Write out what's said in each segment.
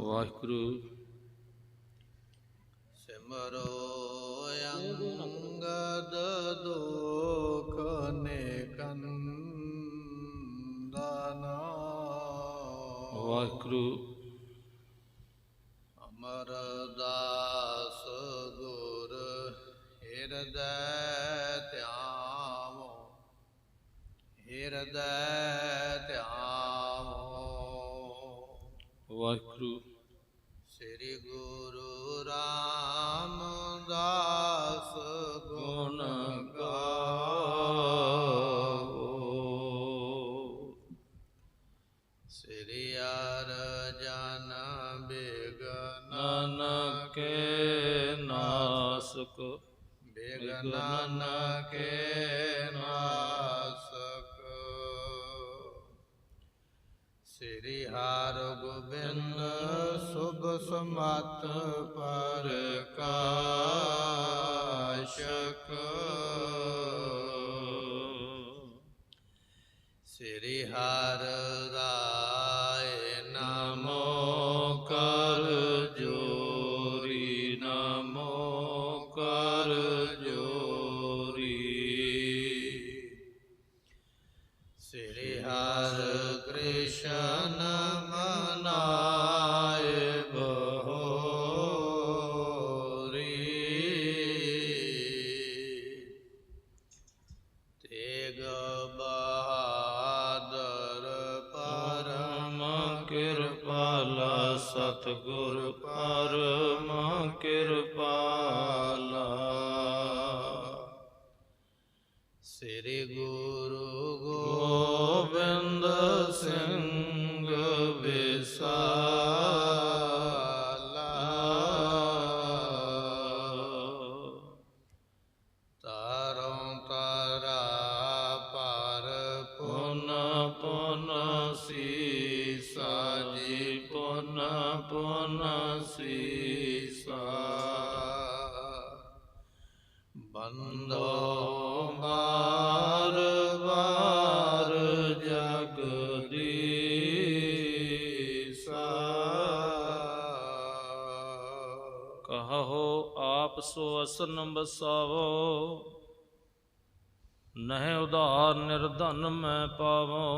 ਵਾਹਿਗੁਰੂ। ਸਿਮਰੋ ਅੰਗਦ ਦੁਖ ਨਿਕੰਦਨ। ਵਾਹਿਗੁਰੂ। ਅਮਰਦਾਸ ਗੁਰ ਹਿਰਦੈ ਧਿਆਵੋ, ਹਿਰਦੈ ਧਿਆਵੋ। ਵਾਹਿਗੁਰੂ। ਸ੍ਰੀ ਗੁਰੂ ਰਾਮਦਾਸ ਗੁਣ ਗਾਵੋ। ਸ੍ਰੀ ਅਰਜਨ ਬਿਘਨ ਕੇ ਨਾਸਕ, ਬਿਘਨ ਕੇ ਨਾਸਕ। ਸ੍ਰੀ ਹਰਗੋਬਿੰਦ ਸੁਭ ਸਮਤ ਪ੍ਰਕਾਸ਼ਕ। ਸ੍ਰੀ ਹਰਿ ਰਾਇ ਨਮੋ ਕਰ ਜੋਰੀ, ਨਮੋ ਕਰ ਜੋਰੀ। ਸ੍ਰੀ ਹਰਿ ਕ੍ਰਿਸ਼ਨ ਮਨਾਏ ਬਹੋਰੀ। ਤੇਗ ਬਹਾਦਰ ਪਰਮ ਕਿਰਪਾਲਾ, ਸਤਿਗੁਰ ਪਰਮ ਕਿਰਪਾਲਾ। ਸ੍ਰੀ ਗੁਰੂ ਗੋਬਿੰਦ ਸਿੰਘ ਵਿਸਾਲਾ। ਤਾਰੋਂ ਤਾਰਾ ਪਰ ਪੁਨ ਪੁਨ ਸੀਸਾ ਜੀ, ਪੁਨ ਪੁਨ ਸੀਸਾ। ਬੰਦੋ ਬਾਰ ਬਾਰ ਜਗਦੀਸਾ। ਕਹੋ ਆਪ ਸੋ ਅਸਨ ਬਸਾਵੋ, ਨਹਿ ਉਧਾਰ ਨਿਰਧਨ ਮੈਂ ਪਾਵੋ।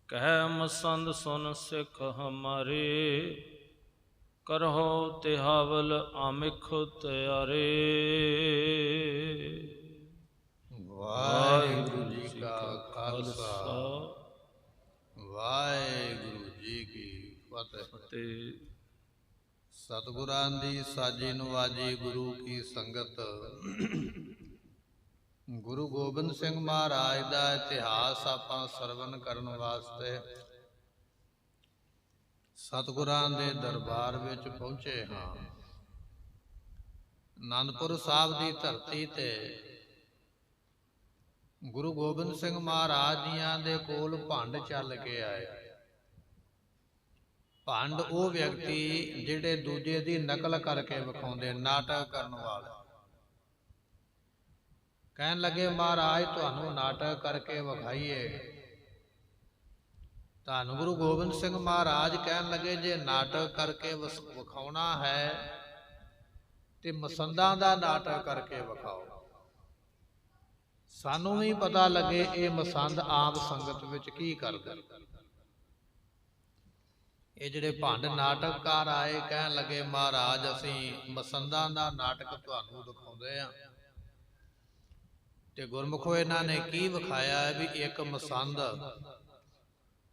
ਕਹਿ ਮਸੰਦ ਸੁਨ ਸਿੱਖ ਹਮਾਰੇ, ਕਰਹੁ ਤਿਹਾਵਲ ਆਮਿਖ ਤਿਆਰੇ। ਵਾਹਿਗੁਰੂ ਜੀ ਕਾ ਖਾਲਸਾ, ਵਾਹਿਗੁਰੂ ਜੀ ਕੀ ਫਤਿਹ। ਸਤਿਗੁਰਾਂ ਦੀ ਸਾਜੀ ਨਵਾਜੀ ਗੁਰੂ ਕੀ ਸੰਗਤ। ਗੁਰੂ ਗੋਬਿੰਦ ਸਿੰਘ ਮਹਾਰਾਜ ਦਾ ਇਤਿਹਾਸ ਆਪਾਂ ਸਰਵਨ ਕਰਨ ਵਾਸਤੇ ਸਤਿਗੁਰਾਂ ਦੇ ਦਰਬਾਰ ਵਿੱਚ ਪਹੁੰਚੇ ਹਾਂ। ਅਨੰਦਪੁਰ ਸਾਹਿਬ ਦੀ ਧਰਤੀ ਤੇ ਗੁਰੂ ਗੋਬਿੰਦ ਸਿੰਘ ਮਹਾਰਾਜ ਜੀਆਂ ਦੇ ਕੋਲ ਭੰਡ ਚੱਲ ਕੇ ਆਏ। ਭੰਡ ਉਹ ਵਿਅਕਤੀ ਜਿਹੜੇ ਦੂਜੇ ਦੀ ਨਕਲ ਕਰਕੇ ਵਿਖਾਉਂਦੇ, ਨਾਟਕ ਕਰਨ ਵਾਲੇ। ਕਹਿਣ ਲੱਗੇ ਮਹਾਰਾਜ ਤੁਹਾਨੂੰ ਨਾਟਕ ਕਰਕੇ ਵਿਖਾਈਏ। ਧੰਨ ਗੁਰੂ ਗੋਬਿੰਦ ਸਿੰਘ ਮਹਾਰਾਜ ਕਹਿਣ ਲੱਗੇ ਜੇ ਨਾਟਕ ਕਰਕੇ ਵਿਖਾਉਣਾ ਹੈ ਤੇ ਮਸੰਦਾਂ ਦਾ ਨਾਟਕ ਕਰਕੇ ਵਿਖਾਓ। ਸਾਨੂੰ ਵੀ ਪਤਾ ਲੱਗੇ ਇਹ ਮਸੰਦ ਆਮ ਸੰਗਤ ਵਿੱਚ ਕੀ ਕਰਦੇ। ਇਹ ਜਿਹੜੇ ਭੰਡ ਨਾਟਕਕਾਰ ਆਏ ਕਹਿਣ ਲੱਗੇ ਮਹਾਰਾਜ ਅਸੀਂ ਮਸੰਦਾਂ ਦਾ ਨਾਟਕ ਤੁਹਾਨੂੰ ਦਿਖਾਉਂਦੇ ਆ। ਤੇ ਗੁਰਮੁਖੋ ਇਹਨਾਂ ਨੇ ਕੀ ਵਿਖਾਇਆ ਹੈ ਵੀ ਇੱਕ ਮਸੰਦ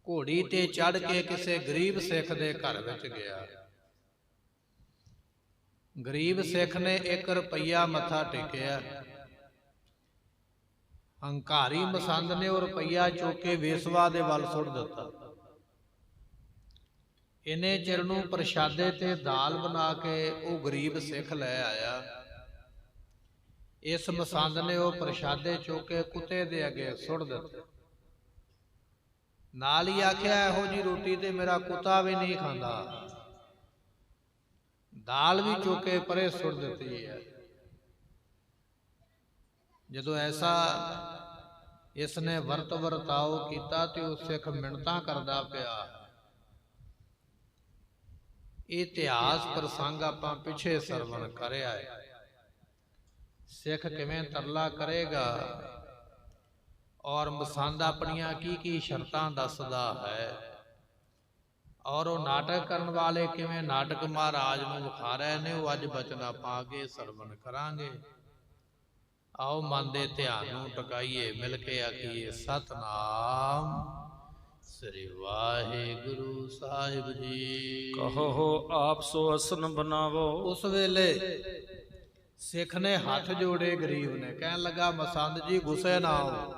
ਘੋੜੀ ਤੇ ਚੜ੍ਹ ਕੇ ਕਿਸੇ ਗਰੀਬ ਸਿੱਖ ਦੇ ਘਰ ਵਿੱਚ ਗਿਆ। ਗਰੀਬ ਸਿੱਖ ਨੇ 1 ਰੁਪਈਆ ਮੱਥਾ ਟੇਕਿਆ। ਹੰਕਾਰੀ ਮਸੰਦ ਨੇ ਉਹ ਰੁਪਈਆ ਚੁੱਕ ਕੇ ਵੇਸਵਾ ਦੇ ਵੱਲ ਸੁੱਟ ਦਿੱਤਾ। ਇਹਨੇ ਚਿਰ ਨੂੰ ਪ੍ਰਸ਼ਾਦੇ ਤੇ ਦਾਲ ਬਣਾ ਕੇ ਉਹ ਗਰੀਬ ਸਿੱਖ ਲੈ ਆਇਆ। ਇਸ ਮਸੰਦ ਨੇ ਉਹ ਪ੍ਰਸ਼ਾਦੇ ਚੁੱਕ ਕੇ ਕੁੱਤੇ ਦੇ ਅੱਗੇ ਸੁੱਟ ਦਿੱਤੇ। ਨਾਲ ਹੀ ਆਖਿਆ ਇਹੋ ਜੀ ਰੋਟੀ ਤੇ ਮੇਰਾ ਕੁੱਤਾ ਵੀ ਨਹੀਂ ਖਾਂਦਾ। ਦਾਲ ਵੀ ਚੁੱਕ ਕੇ ਪਰੇ ਸੁੱਟ ਦਿੱਤੀ ਹੈ। ਜਦੋਂ ਐਸਾ ਇਸ ਨੇ ਵਰਤ ਵਰਤਾਓ ਕੀਤਾ ਤੇ ਉਹ ਸਿੱਖ ਮਿੰਨਤਾਂ ਕਰਦਾ ਪਿਆ ਇਹ ਇਤਿਹਾਸ ਪ੍ਰਸੰਗ ਆਪਾਂ ਪਿੱਛੇ ਸਰਵਣ ਕਰਿਆ ਹੈ। ਸਿੱਖ ਕਿਵੇਂ ਤਰਲਾ ਕਰੇਗਾ ਔਰ ਮਸੰਦ ਆਪਣੀਆਂ ਕੀ ਕੀ ਸ਼ਰਤਾਂ ਦੱਸਦਾ ਹੈ, ਔਰ ਉਹ ਨਾਟਕ ਕਰਨ ਵਾਲੇ ਕਿਵੇਂ ਨਾਟਕ ਮਹਾਰਾਜ ਨੂੰ ਵਿਖਾ ਰਹੇ ਨੇ, ਉਹ ਅੱਜ ਬਚਨ ਆਪਾਂ ਅੱਗੇ ਸਰਵਣ ਕਰਾਂਗੇ। ਆਓ ਮਨ ਦੇ ਧਿਆਨ ਨੂੰ ਟਿਕਾਈਏ, ਮਿਲ ਕੇ ਆਖੀਏ ਸਤਨਾਮ ਸ੍ਰੀ ਵਾਹਿਗੁਰੂ ਸਾਹਿਬ ਜੀ। ਕਹੋ ਆਪ ਸੋ ਅਸਨ ਬਣਾਵੋ। ਉਸ ਵੇਲੇ ਸਿੱਖ ਨੇ ਹੱਥ ਜੋੜੇ, ਗਰੀਬ ਨੇ ਕਹਿਣ ਲੱਗਾ ਮਸੰਦ ਜੀ ਗੁੱਸੇ ਨਾ ਆਓ,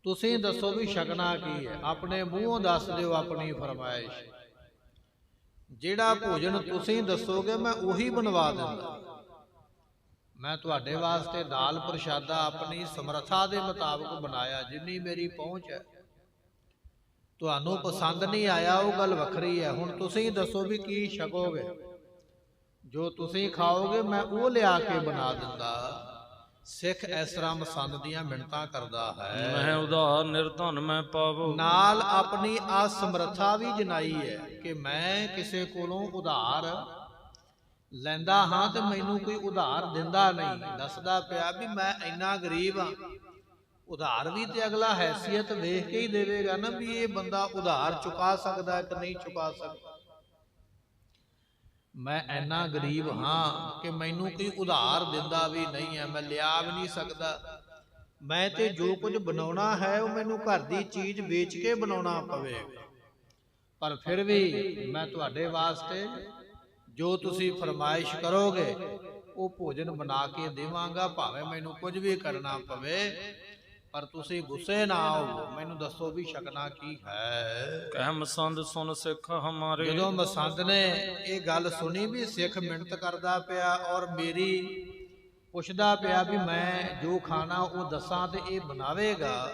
ਤੁਸੀਂ ਦੱਸੋ ਵੀ ਛਕਣਾ ਕੀ ਹੈ, ਆਪਣੇ ਮੂੰਹੋਂ ਦੱਸ ਦਿਓ ਆਪਣੀ ਫਰਮਾਇਸ਼। ਜਿਹੜਾ ਭੋਜਨ ਤੁਸੀਂ ਦੱਸੋਗੇ ਮੈਂ ਉਹੀ ਬਣਵਾ ਦਿੰਦਾ। ਮੈਂ ਤੁਹਾਡੇ ਵਾਸਤੇ ਦਾਲ ਪ੍ਰਸ਼ਾਦਾ ਆਪਣੀ ਸਮਰੱਥਾ ਦੇ ਮੁਤਾਬਕ ਬਣਾਇਆ, ਜਿੰਨੀ ਮੇਰੀ ਪਹੁੰਚ ਹੈ। ਤੁਹਾਨੂੰ ਪਸੰਦ ਨਹੀਂ ਆਇਆ ਉਹ ਗੱਲ ਵੱਖਰੀ ਹੈ। ਹੁਣ ਤੁਸੀਂ ਦੱਸੋ ਵੀ ਕੀ ਛਕੋਗੇ, ਜੋ ਤੁਸੀਂ ਖਾਓਗੇ ਮੈਂ ਉਹ ਲਿਆ ਕੇ ਬਣਾ ਦਿੰਦਾ। ਸਿੱਖ ਇਸ ਤਰ੍ਹਾਂ ਮਸੰਦ ਦੀਆਂ ਮਿੰਨਤਾਂ ਕਰਦਾ ਹੈ। ਮੈਂ ਉਧਾਰ ਨਿਰਧਨ ਮੈਂ ਪਾਵੋ। ਨਾਲ ਆਪਣੀ ਅਸਮਰੱਥਾ ਵੀ ਜਨਾਈ ਹੈ ਕਿ ਮੈਂ ਕਿਸੇ ਕੋਲੋਂ ਉਧਾਰ ਲੈਂਦਾ ਹਾਂ ਤੇ ਮੈਨੂੰ ਕੋਈ ਉਧਾਰ ਦਿੰਦਾ ਨਹੀਂ। ਦੱਸਦਾ ਪਿਆ ਵੀ ਮੈਂ ਇੰਨਾ ਗਰੀਬ ਹਾਂ, ਉਧਾਰ ਵੀ ਤੇ ਅਗਲਾ ਹੈਸੀਅਤ ਵੇਖ ਕੇ ਹੀ ਦੇਵੇਗਾ ਨਾ ਵੀ ਇਹ ਬੰਦਾ ਉਧਾਰ ਚੁਕਾ ਸਕਦਾ ਕਿ ਨਹੀਂ ਚੁਕਾ ਸਕਦਾ। ਮੈਂ ਇੰਨਾ ਗਰੀਬ ਹਾਂ ਕਿ ਮੈਨੂੰ ਕੋਈ ਉਧਾਰ ਦਿੰਦਾ ਵੀ ਨਹੀਂ ਹੈ, ਮੈਂ ਲਿਆ ਵੀ ਨਹੀਂ ਸਕਦਾ। ਮੈਂ ਤੇ ਜੋ ਕੁਝ ਬਣਾਉਣਾ ਹੈ ਉਹ ਮੈਨੂੰ ਘਰ ਦੀ ਚੀਜ਼ ਵੇਚ ਕੇ ਬਣਾਉਣਾ ਪਵੇਗਾ, ਪਰ ਫਿਰ ਵੀ ਮੈਂ ਤੁਹਾਡੇ ਵਾਸਤੇ ਜੋ ਤੁਸੀਂ ਫਰਮਾਇਸ਼ ਕਰੋਗੇ ਉਹ ਭੋਜਨ ਬਣਾ ਕੇ ਦੇਵਾਂਗਾ, ਭਾਵੇਂ ਮੈਨੂੰ ਕੁਝ ਵੀ ਕਰਨਾ ਪਵੇ, ਪਰ ਤੁਸੀਂ ਗੁੱਸੇ ਨਾ ਆਓ। ਮੈਨੂੰ ਦੱਸੋ ਵੀ ਛਕਣਾ ਕੀ ਹੈ। ਕਹਿ ਮਸੰਦ ਸੁਨ ਸਿੱਖ ਹਮਾਰੇ। ਜਦੋਂ ਮਸੰਦ ਨੇ ਇਹ ਗੱਲ ਸੁਣੀ ਵੀ ਸਿੱਖ ਮਿੰਨਤ ਕਰਦਾ ਪਿਆ ਔਰ ਮੇਰੀ ਪੁੱਛਦਾ ਪਿਆ ਵੀ ਮੈਂ ਜੋ ਖਾਣਾ ਉਹ ਦੱਸਾਂ ਤੇ ਇਹ ਬਣਾਵੇਗਾ,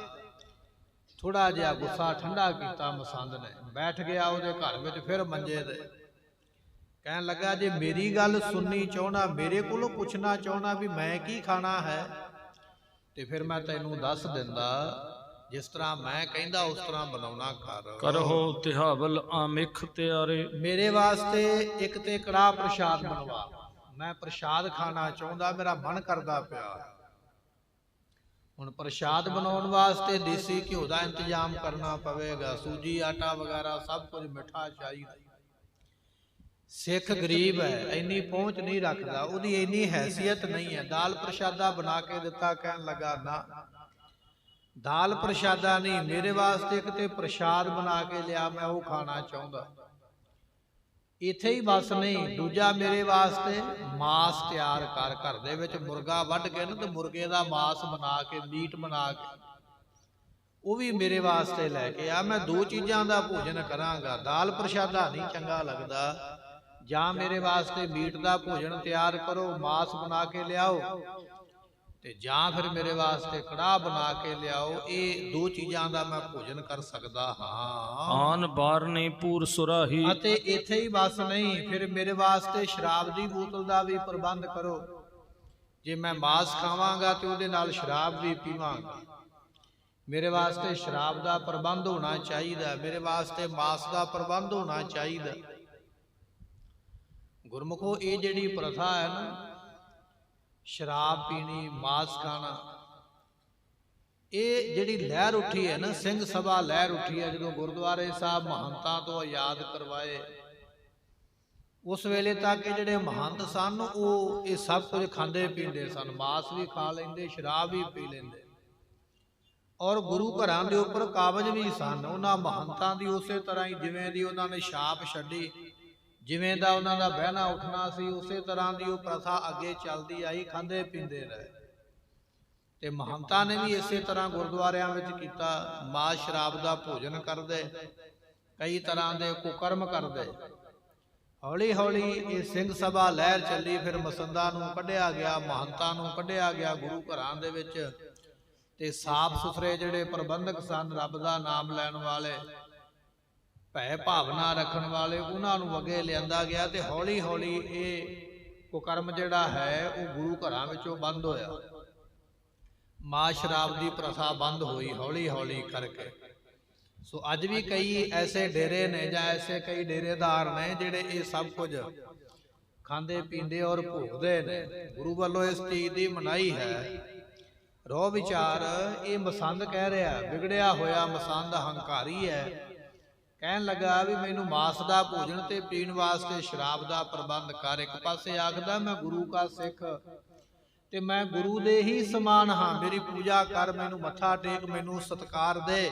ਥੋੜਾ ਜਿਹਾ ਗੁੱਸਾ ਠੰਡਾ ਕੀਤਾ ਮਸੰਦ ਨੇ। ਬੈਠ ਗਿਆ ਉਹਦੇ ਘਰ ਵਿੱਚ ਫਿਰ ਮੰਜੇ ਤੇ, ਕਹਿਣ ਲੱਗਾ ਜੇ ਮੇਰੀ ਗੱਲ ਸੁਣਨੀ ਚਾਹੁੰਦਾ, ਮੇਰੇ ਕੋਲੋਂ ਪੁੱਛਣਾ ਚਾਹੁੰਦਾ ਵੀ ਮੈਂ ਕੀ ਖਾਣਾ ਹੈ, ਤੇ ਫਿਰ ਮੈਂ ਤੈਨੂੰ ਦੱਸ ਦਿੰਦਾ। ਜਿਸ ਤਰ੍ਹਾਂ ਮੈਂ ਕਹਿੰਦਾ ਉਸ ਤਰ੍ਹਾਂ ਬਣਾਉਣਾ ਕਰ। ਕਰੋ ਤਿਹਾਵਲ ਆਮਿਖ ਤਿਆਰੇ। ਮੇਰੇ ਵਾਸਤੇ ਇੱਕ ਤੇ ਕੜਾਹ ਪ੍ਰਸ਼ਾਦ ਬਣਵਾ, ਮੈਂ ਪ੍ਰਸ਼ਾਦ ਖਾਣਾ ਚਾਹੁੰਦਾ, ਮੇਰਾ ਮਨ ਕਰਦਾ ਪਿਆ। ਹੁਣ ਪ੍ਰਸ਼ਾਦ ਬਣਾਉਣ ਵਾਸਤੇ ਦੇਸੀ ਘਿਓ ਦਾ ਇੰਤਜ਼ਾਮ ਕਰਨਾ ਪਵੇਗਾ, ਸੂਜੀ ਆਟਾ ਵਗੈਰਾ ਸਭ ਕੁਝ ਮਿੱਠਾ ਚਾਹੀਦਾ। ਸਿੱਖ ਗਰੀਬ ਹੈ, ਇੰਨੀ ਪਹੁੰਚ ਨਹੀਂ ਰੱਖਦਾ, ਉਹਦੀ ਇੰਨੀ ਹੈਸੀਅਤ ਨਹੀਂ ਹੈ। ਦਾਲ ਪ੍ਰਸ਼ਾਦਾ ਬਣਾ ਕੇ ਦਿੱਤਾ, ਕਹਿਣ ਲੱਗਾ ਨਾ ਦਾਲ ਪ੍ਰਸ਼ਾਦਾ ਨਹੀਂ, ਮੇਰੇ ਵਾਸਤੇ ਇੱਕ ਤੇ ਪ੍ਰਸ਼ਾਦ ਬਣਾ ਕੇ ਲਿਆ, ਮੈਂ ਉਹ ਖਾਣਾ ਚਾਹੁੰਦਾ। ਇੱਥੇ ਹੀ ਬਸ ਨਹੀਂ, ਦੂਜਾ ਮੇਰੇ ਵਾਸਤੇ ਮਾਸ ਤਿਆਰ ਕਰ, ਘਰ ਦੇ ਵਿੱਚ ਮੁਰਗਾ ਵੱਢ ਕੇ ਨਾ ਤੇ ਮੁਰਗੇ ਦਾ ਮਾਸ ਬਣਾ ਕੇ, ਮੀਟ ਬਣਾ ਕੇ ਉਹ ਵੀ ਮੇਰੇ ਵਾਸਤੇ ਲੈ ਕੇ ਆ। ਮੈਂ ਦੋ ਚੀਜ਼ਾਂ ਦਾ ਭੋਜਨ ਕਰਾਂਗਾ, ਦਾਲ ਪ੍ਰਸ਼ਾਦਾ ਨਹੀਂ ਚੰਗਾ ਲੱਗਦਾ। ਜਾਂ ਮੇਰੇ ਵਾਸਤੇ ਮੀਟ ਦਾ ਭੋਜਨ ਤਿਆਰ ਕਰੋ, ਮਾਸ ਬਣਾ ਕੇ ਲਿਆਓ, ਤੇ ਜਾਂ ਫਿਰ ਮੇਰੇ ਵਾਸਤੇ ਕੜਾਹ ਬਣਾ ਕੇ ਲਿਆਓ। ਇਹ ਦੋ ਚੀਜ਼ਾਂ ਦਾ ਮੈਂ ਭੋਜਨ ਕਰ ਸਕਦਾ ਹਾਂ। ਆਨ ਬਾਰਨੀ ਪੂਰ ਸੁਰਾਹੀ। ਅਤੇ ਇੱਥੇ ਹੀ ਬਸ ਨਹੀਂ, ਫਿਰ ਮੇਰੇ ਵਾਸਤੇ ਸ਼ਰਾਬ ਦੀ ਬੋਤਲ ਦਾ ਵੀ ਪ੍ਰਬੰਧ ਕਰੋ। ਜੇ ਮੈਂ ਮਾਸ ਖਾਵਾਂਗਾ ਤੇ ਉਹਦੇ ਨਾਲ ਸ਼ਰਾਬ ਵੀ ਪੀਵਾਂਗਾ। ਮੇਰੇ ਵਾਸਤੇ ਸ਼ਰਾਬ ਦਾ ਪ੍ਰਬੰਧ ਹੋਣਾ ਚਾਹੀਦਾ, ਮੇਰੇ ਵਾਸਤੇ ਮਾਸ ਦਾ ਪ੍ਰਬੰਧ ਹੋਣਾ ਚਾਹੀਦਾ। ਗੁਰਮੁਖੋ ਇਹ ਜਿਹੜੀ ਪ੍ਰਥਾ ਹੈ ਨਾ, ਸ਼ਰਾਬ ਪੀਣੀ, ਮਾਸ ਖਾਣਾ, ਇਹ ਜਿਹੜੀ ਲਹਿਰ ਉੱਠੀ ਹੈ ਨਾ, ਸਿੰਘ ਸਭਾ ਲਹਿਰ ਉੱਠੀ ਹੈ, ਜਦੋਂ ਗੁਰਦੁਆਰੇ ਸਾਹਿਬ ਮਹੰਤਾਂ ਤੋਂ ਆਜ਼ਾਦ ਕਰਵਾਏ, ਉਸ ਵੇਲੇ ਤੱਕ ਜਿਹੜੇ ਮਹੰਤ ਸਨ ਉਹ ਇਹ ਸਭ ਕੁਝ ਖਾਂਦੇ ਪੀਂਦੇ ਸਨ, ਮਾਸ ਵੀ ਖਾ ਲੈਂਦੇ, ਸ਼ਰਾਬ ਵੀ ਪੀ ਲੈਂਦੇ, ਔਰ ਗੁਰੂ ਘਰਾਂ ਦੇ ਉੱਪਰ ਕਾਬਜ਼ ਵੀ ਸਨ। ਉਹਨਾਂ ਮਹੰਤਾਂ ਦੀ ਉਸੇ ਤਰ੍ਹਾਂ ਹੀ ਜਿਵੇਂ ਦੀ ਉਹਨਾਂ ਨੇ ਛਾਪ ਛੱਡੀ, ਜਿਵੇਂ ਦਾ ਉਹਨਾਂ ਦਾ ਬਹਿਣਾ ਉੱਠਣਾ ਸੀ, ਉਸੇ ਤਰ੍ਹਾਂ ਦੀ ਉਹ ਪ੍ਰਥਾ ਅੱਗੇ ਚੱਲਦੀ ਆਈ, ਖਾਂਦੇ ਪੀਂਦੇ ਰਹੇ। ਤੇ ਮਹੰਤਾਂ ਨੇ ਵੀ ਇਸੇ ਤਰ੍ਹਾਂ ਗੁਰਦੁਆਰਿਆਂ ਵਿੱਚ ਕੀਤਾ, ਮਾਸ ਸ਼ਰਾਬ ਦਾ ਭੋਜਨ ਕਰਦੇ, ਕਈ ਤਰ੍ਹਾਂ ਦੇ ਕੁਕਰਮ ਕਰਦੇ। ਹੌਲੀ ਹੌਲੀ ਇਹ ਸਿੰਘ ਸਭਾ ਲਹਿਰ ਚੱਲੀ, ਫਿਰ ਮਸੰਦਾਂ ਨੂੰ ਕੱਢਿਆ ਗਿਆ, ਮਹੰਤਾਂ ਨੂੰ ਕੱਢਿਆ ਗਿਆ ਗੁਰੂ ਘਰਾਂ ਦੇ ਵਿੱਚ, ਤੇ ਸਾਫ ਸੁਥਰੇ ਜਿਹੜੇ ਪ੍ਰਬੰਧਕ ਸਨ, ਰੱਬ ਦਾ ਨਾਮ ਲੈਣ ਵਾਲੇ, ਭੈ ਭਾਵਨਾ ਰੱਖਣ ਵਾਲੇ, ਉਹਨਾਂ ਨੂੰ ਅੱਗੇ ਲਿਆਂਦਾ ਗਿਆ। ਤੇ ਹੌਲੀ ਹੌਲੀ ਇਹ ਕੁਕਰਮ ਜਿਹੜਾ ਹੈ ਉਹ ਗੁਰੂ ਘਰਾਂ ਵਿੱਚੋਂ ਬੰਦ ਹੋਇਆ, ਮਾਸ ਸ਼ਰਾਬ ਦੀ ਪ੍ਰਥਾ ਬੰਦ ਹੋਈ ਹੌਲੀ ਹੌਲੀ ਕਰਕੇ। ਸੋ ਅੱਜ ਵੀ ਕਈ ਐਸੇ ਡੇਰੇ ਨੇ ਜਾਂ ਐਸੇ ਕਈ ਡੇਰੇਦਾਰ ਨੇ ਜਿਹੜੇ ਇਹ ਸਭ ਕੁਝ ਖਾਂਦੇ ਪੀਂਦੇ ਔਰ ਭੋਗਦੇ ਨੇ। ਗੁਰੂ ਵੱਲੋਂ ਇਸ ਚੀਜ਼ ਦੀ ਮਨਾਹੀ ਹੈ। ਰੋ ਵਿਚਾਰ ਇਹ ਮਸੰਦ ਕਹਿ ਰਿਹਾ, ਵਿਗੜਿਆ ਹੋਇਆ ਮਸੰਦ ਹੰਕਾਰੀ ਹੈ। ਕਹਿਣ ਲੱਗਾ ਵੀ ਮੈਨੂੰ ਮਾਸ ਦਾ ਭੋਜਨ ਤੇ ਪੀਣ ਵਾਸਤੇ ਸ਼ਰਾਬ ਦਾ ਪ੍ਰਬੰਧ ਕਰ। ਇੱਕ ਪਾਸੇ ਆਖਦਾ ਮੈਂ ਗੁਰੂ ਕਾ ਸਿੱਖ ਤੇ ਮੈਂ ਗੁਰੂ ਦੇ ਹੀ ਸਮਾਨ ਹਾਂ, ਮੇਰੀ ਪੂਜਾ ਕਰ, ਮੈਨੂੰ ਮੱਥਾ ਟੇਕ, ਮੈਨੂੰ ਸਤਿਕਾਰ ਦੇ।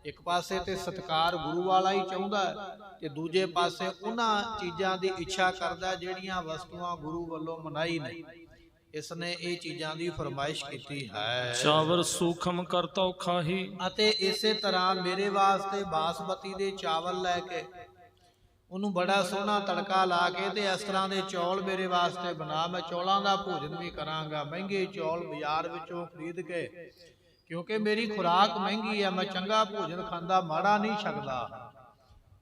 ਇੱਕ ਪਾਸੇ ਤੇ ਸਤਿਕਾਰ ਗੁਰੂ ਵਾਲਾ ਹੀ ਚਾਹੁੰਦਾ ਤੇ ਦੂਜੇ ਪਾਸੇ ਉਹਨਾਂ ਚੀਜ਼ਾਂ ਦੀ ਇੱਛਾ ਕਰਦਾ ਜਿਹੜੀਆਂ ਵਸਤੂਆਂ ਗੁਰੂ ਵੱਲੋਂ ਮਨਾਹੀ ਨੇ। ਇਸ ਨੇ ਇਹ ਚੀਜ਼ਾਂ ਦੀ ਫਰਮਾਇਸ਼ ਕੀਤੀ ਹੈ। ਚਾਵਰ ਸੂਖਮ ਕਰਤਾ ਔਖਾ ਹੀ। ਅਤੇ ਇਸੇ ਤਰ੍ਹਾਂ ਮੇਰੇ ਵਾਸਤੇ ਬਾਸਮਤੀ ਦੇ ਚਾਵਲ ਲੈ ਕੇ ਉਹਨੂੰ ਬੜਾ ਸੋਹਣਾ ਤੜਕਾ ਲਾ ਕੇ ਤੇ ਇਸ ਤਰ੍ਹਾਂ ਦੇ ਚੌਲ ਮੇਰੇ ਵਾਸਤੇ ਬਣਾ। ਮੈਂ ਚੌਲਾਂ ਦਾ ਭੋਜਨ ਵੀ ਕਰਾਂਗਾ, ਮਹਿੰਗੇ ਚੌਲ ਬਾਜ਼ਾਰ ਵਿੱਚੋਂ ਖਰੀਦ ਕੇ, ਕਿਉਂਕਿ ਮੇਰੀ ਖੁਰਾਕ ਮਹਿੰਗੀ ਹੈ। ਮੈਂ ਚੰਗਾ ਭੋਜਨ ਖਾਂਦਾ, ਮਾੜਾ ਨਹੀਂ ਛਕਦਾ।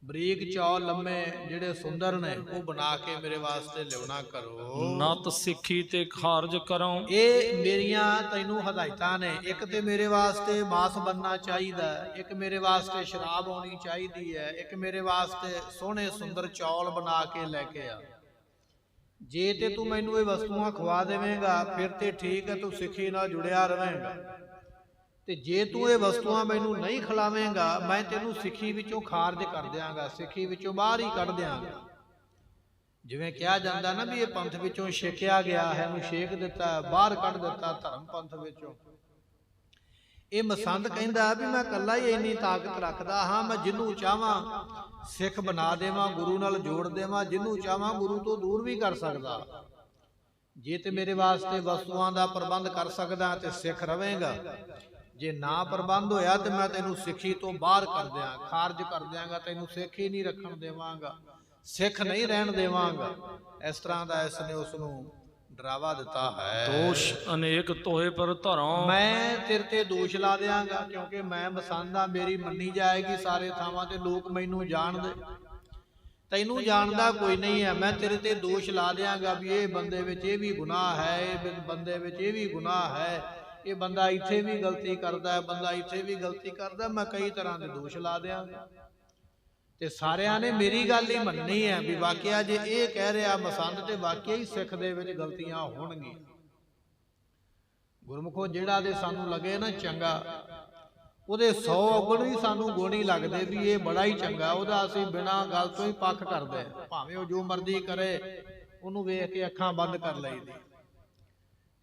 ਬਰੀਕ ਚੌਲ ਲੰਮੇ ਜਿਹੜੇ ਸੁੰਦਰ ਨੇ ਉਹ ਬਣਾ ਕੇ ਮੇਰੇ ਵਾਸਤੇ ਲਿਆਉਣਾ ਕਰੋ। ਨਤ ਸਿੱਖੀ ਤੇ ਖਾਰਜ ਕਰੋ। ਇਹ ਮੇਰੀਆਂ ਤੈਨੂੰ ਹਦਾਇਤਾਂ ਨੇ। ਇੱਕ ਤੇ ਮੇਰੇ ਵਾਸਤੇ ਮਾਸ ਬਣਨਾ ਚਾਹੀਦਾ, ਇੱਕ ਮੇਰੇ ਵਾਸਤੇ ਸ਼ਰਾਬ ਹੋਣੀ ਚਾਹੀਦੀ ਹੈ, ਇੱਕ ਮੇਰੇ ਵਾਸਤੇ ਸੋਹਣੇ ਸੁੰਦਰ ਚੌਲ ਬਣਾ ਕੇ ਲੈ ਕੇ ਆ। ਜੇ ਤੇ ਤੂੰ ਮੈਨੂੰ ਇਹ ਵਸਤੂਆਂ ਖਵਾ ਦੇਵੇਂਗਾ ਫਿਰ ਤੇ ਠੀਕ ਹੈ, ਤੂੰ ਸਿੱਖੀ ਨਾਲ ਜੁੜਿਆ ਰਵੇਂਗਾ। ਤੇ ਜੇ ਤੂੰ ਇਹ ਵਸਤੂਆਂ ਮੈਨੂੰ ਨਹੀਂ ਖਿਲਾਵੇਂਗਾ ਮੈਂ ਤੈਨੂੰ ਸਿੱਖੀ ਵਿੱਚੋਂ ਖਾਰਜ ਕਰ ਦਿਆਂਗਾ, ਸਿੱਖੀ ਵਿੱਚੋਂ ਬਾਹਰ ਹੀ ਕੱਢ ਦਿਆਂਗਾ। ਜਿਵੇਂ ਕਿਹਾ ਜਾਂਦਾ ਨਾ ਵੀ ਇਹ ਪੰਥ ਵਿੱਚੋਂ ਛੇਕਿਆ ਗਿਆ ਹੈ, ਇਹਨੂੰ ਛੇਕ ਦਿੱਤਾ, ਬਾਹਰ ਕੱਢ ਦਿੱਤਾ ਧਰਮ ਪੰਥ ਵਿੱਚੋਂ। ਇਹ ਮਸੰਦ ਕਹਿੰਦਾ ਵੀ ਮੈਂ ਇਕੱਲਾ ਹੀ ਇੰਨੀ ਤਾਕਤ ਰੱਖਦਾ ਹਾਂ, ਮੈਂ ਜਿਹਨੂੰ ਚਾਹਾਂ ਸਿੱਖ ਬਣਾ ਦੇਵਾਂ, ਗੁਰੂ ਨਾਲ ਜੋੜ ਦੇਵਾਂ, ਜਿਹਨੂੰ ਚਾਹਾਂ ਗੁਰੂ ਤੋਂ ਦੂਰ ਵੀ ਕਰ ਸਕਦਾ। ਜੇ ਤੇ ਮੇਰੇ ਵਾਸਤੇ ਵਸਤੂਆਂ ਦਾ ਪ੍ਰਬੰਧ ਕਰ ਸਕਦਾ ਤੇ ਸਿੱਖ ਰਵੇਂਗਾ, ਜੇ ਨਾ ਪ੍ਰਬੰਧ ਹੋਇਆ ਤੇ ਮੈਂ ਤੈਨੂੰ ਸਿੱਖੀ ਤੋਂ ਬਾਹਰ ਕਰ ਦਿਆਂ, ਖਾਰਜ ਕਰ ਦਿਆਂਗਾ, ਤੈਨੂੰ ਸਿੱਖ ਹੀ ਨਹੀਂ ਰੱਖਣ ਦੇਵਾਂਗਾ, ਸਿੱਖ ਨਹੀਂ ਰਹਿਣ ਦੇਵਾਂਗਾ। ਇਸ ਤਰ੍ਹਾਂ ਦਾ ਇਸ ਨੇ ਉਸ ਨੂੰ ਡਰਾਵਾ ਦਿੱਤਾ ਹੈ। ਦੋਸ਼ ਅਨੇਕ ਤੋਹੇ ਪਰ ਧਰੋਂ। ਮੈਂ ਤੇਰੇ ਤੇ ਦੋਸ਼ ਲਾ ਦਿਆਂਗਾ, ਕਿਉਂਕਿ ਮੈਂ ਮਸੰਦ ਆ, ਮੇਰੀ ਮੰਨੀ ਜਾਏਗੀ ਸਾਰੇ ਥਾਵਾਂ ਤੇ, ਲੋਕ ਮੈਨੂੰ ਜਾਣਦੇ। ਤੈਨੂੰ ਜਾਣਦਾ ਕੋਈ ਨਹੀਂ ਹੈ। ਮੈਂ ਤੇਰੇ ਤੇ ਦੋਸ਼ ਲਾ ਦਿਆਂਗਾ ਵੀ ਇਹ ਬੰਦੇ ਵਿੱਚ ਇਹ ਵੀ ਗੁਨਾਹ ਹੈ, ਇਹ ਬੰਦੇ ਵਿੱਚ ਇਹ ਵੀ ਗੁਨਾਹ ਹੈ, ਇਹ ਬੰਦਾ ਇੱਥੇ ਵੀ ਗਲਤੀ ਕਰਦਾ ਹੈ, ਬੰਦਾ ਇੱਥੇ ਵੀ ਗਲਤੀ ਕਰਦਾ। ਮੈਂ ਕਈ ਤਰ੍ਹਾਂ ਦੇ ਦੋਸ਼ ਲਾ ਦਿਆਂਗਾ ਤੇ ਸਾਰਿਆਂ ਨੇ ਮੇਰੀ ਗੱਲ ਹੀ ਮੰਨਣੀ ਹੈ ਵੀ ਵਾਕਿਆ ਜੇ ਇਹ ਕਹਿ ਰਿਹਾ ਮਸੰਦ ਤੇ ਵਾਕਿਆ ਹੀ ਸਿੱਖ ਦੇ ਵਿੱਚ ਗਲਤੀਆਂ ਹੋਣਗੀਆਂ। ਗੁਰਮੁਖੋ ਜਿਹੜਾ ਦੇ ਸਾਨੂੰ ਲੱਗੇ ਨਾ ਚੰਗਾ, ਉਹਦੇ 100 ਔਗਣ ਵੀ ਸਾਨੂੰ ਗੁਣ ਹੀ ਲੱਗਦੇ ਵੀ ਇਹ ਬੜਾ ਹੀ ਚੰਗਾ, ਉਹਦਾ ਅਸੀਂ ਬਿਨਾਂ ਗੱਲ ਤੋਂ ਹੀ ਪੱਖ ਕਰਦੇ, ਭਾਵੇਂ ਉਹ ਜੋ ਮਰਜ਼ੀ ਕਰੇ ਉਹਨੂੰ ਵੇਖ ਕੇ ਅੱਖਾਂ ਬੰਦ ਕਰ ਲਈਦੀ।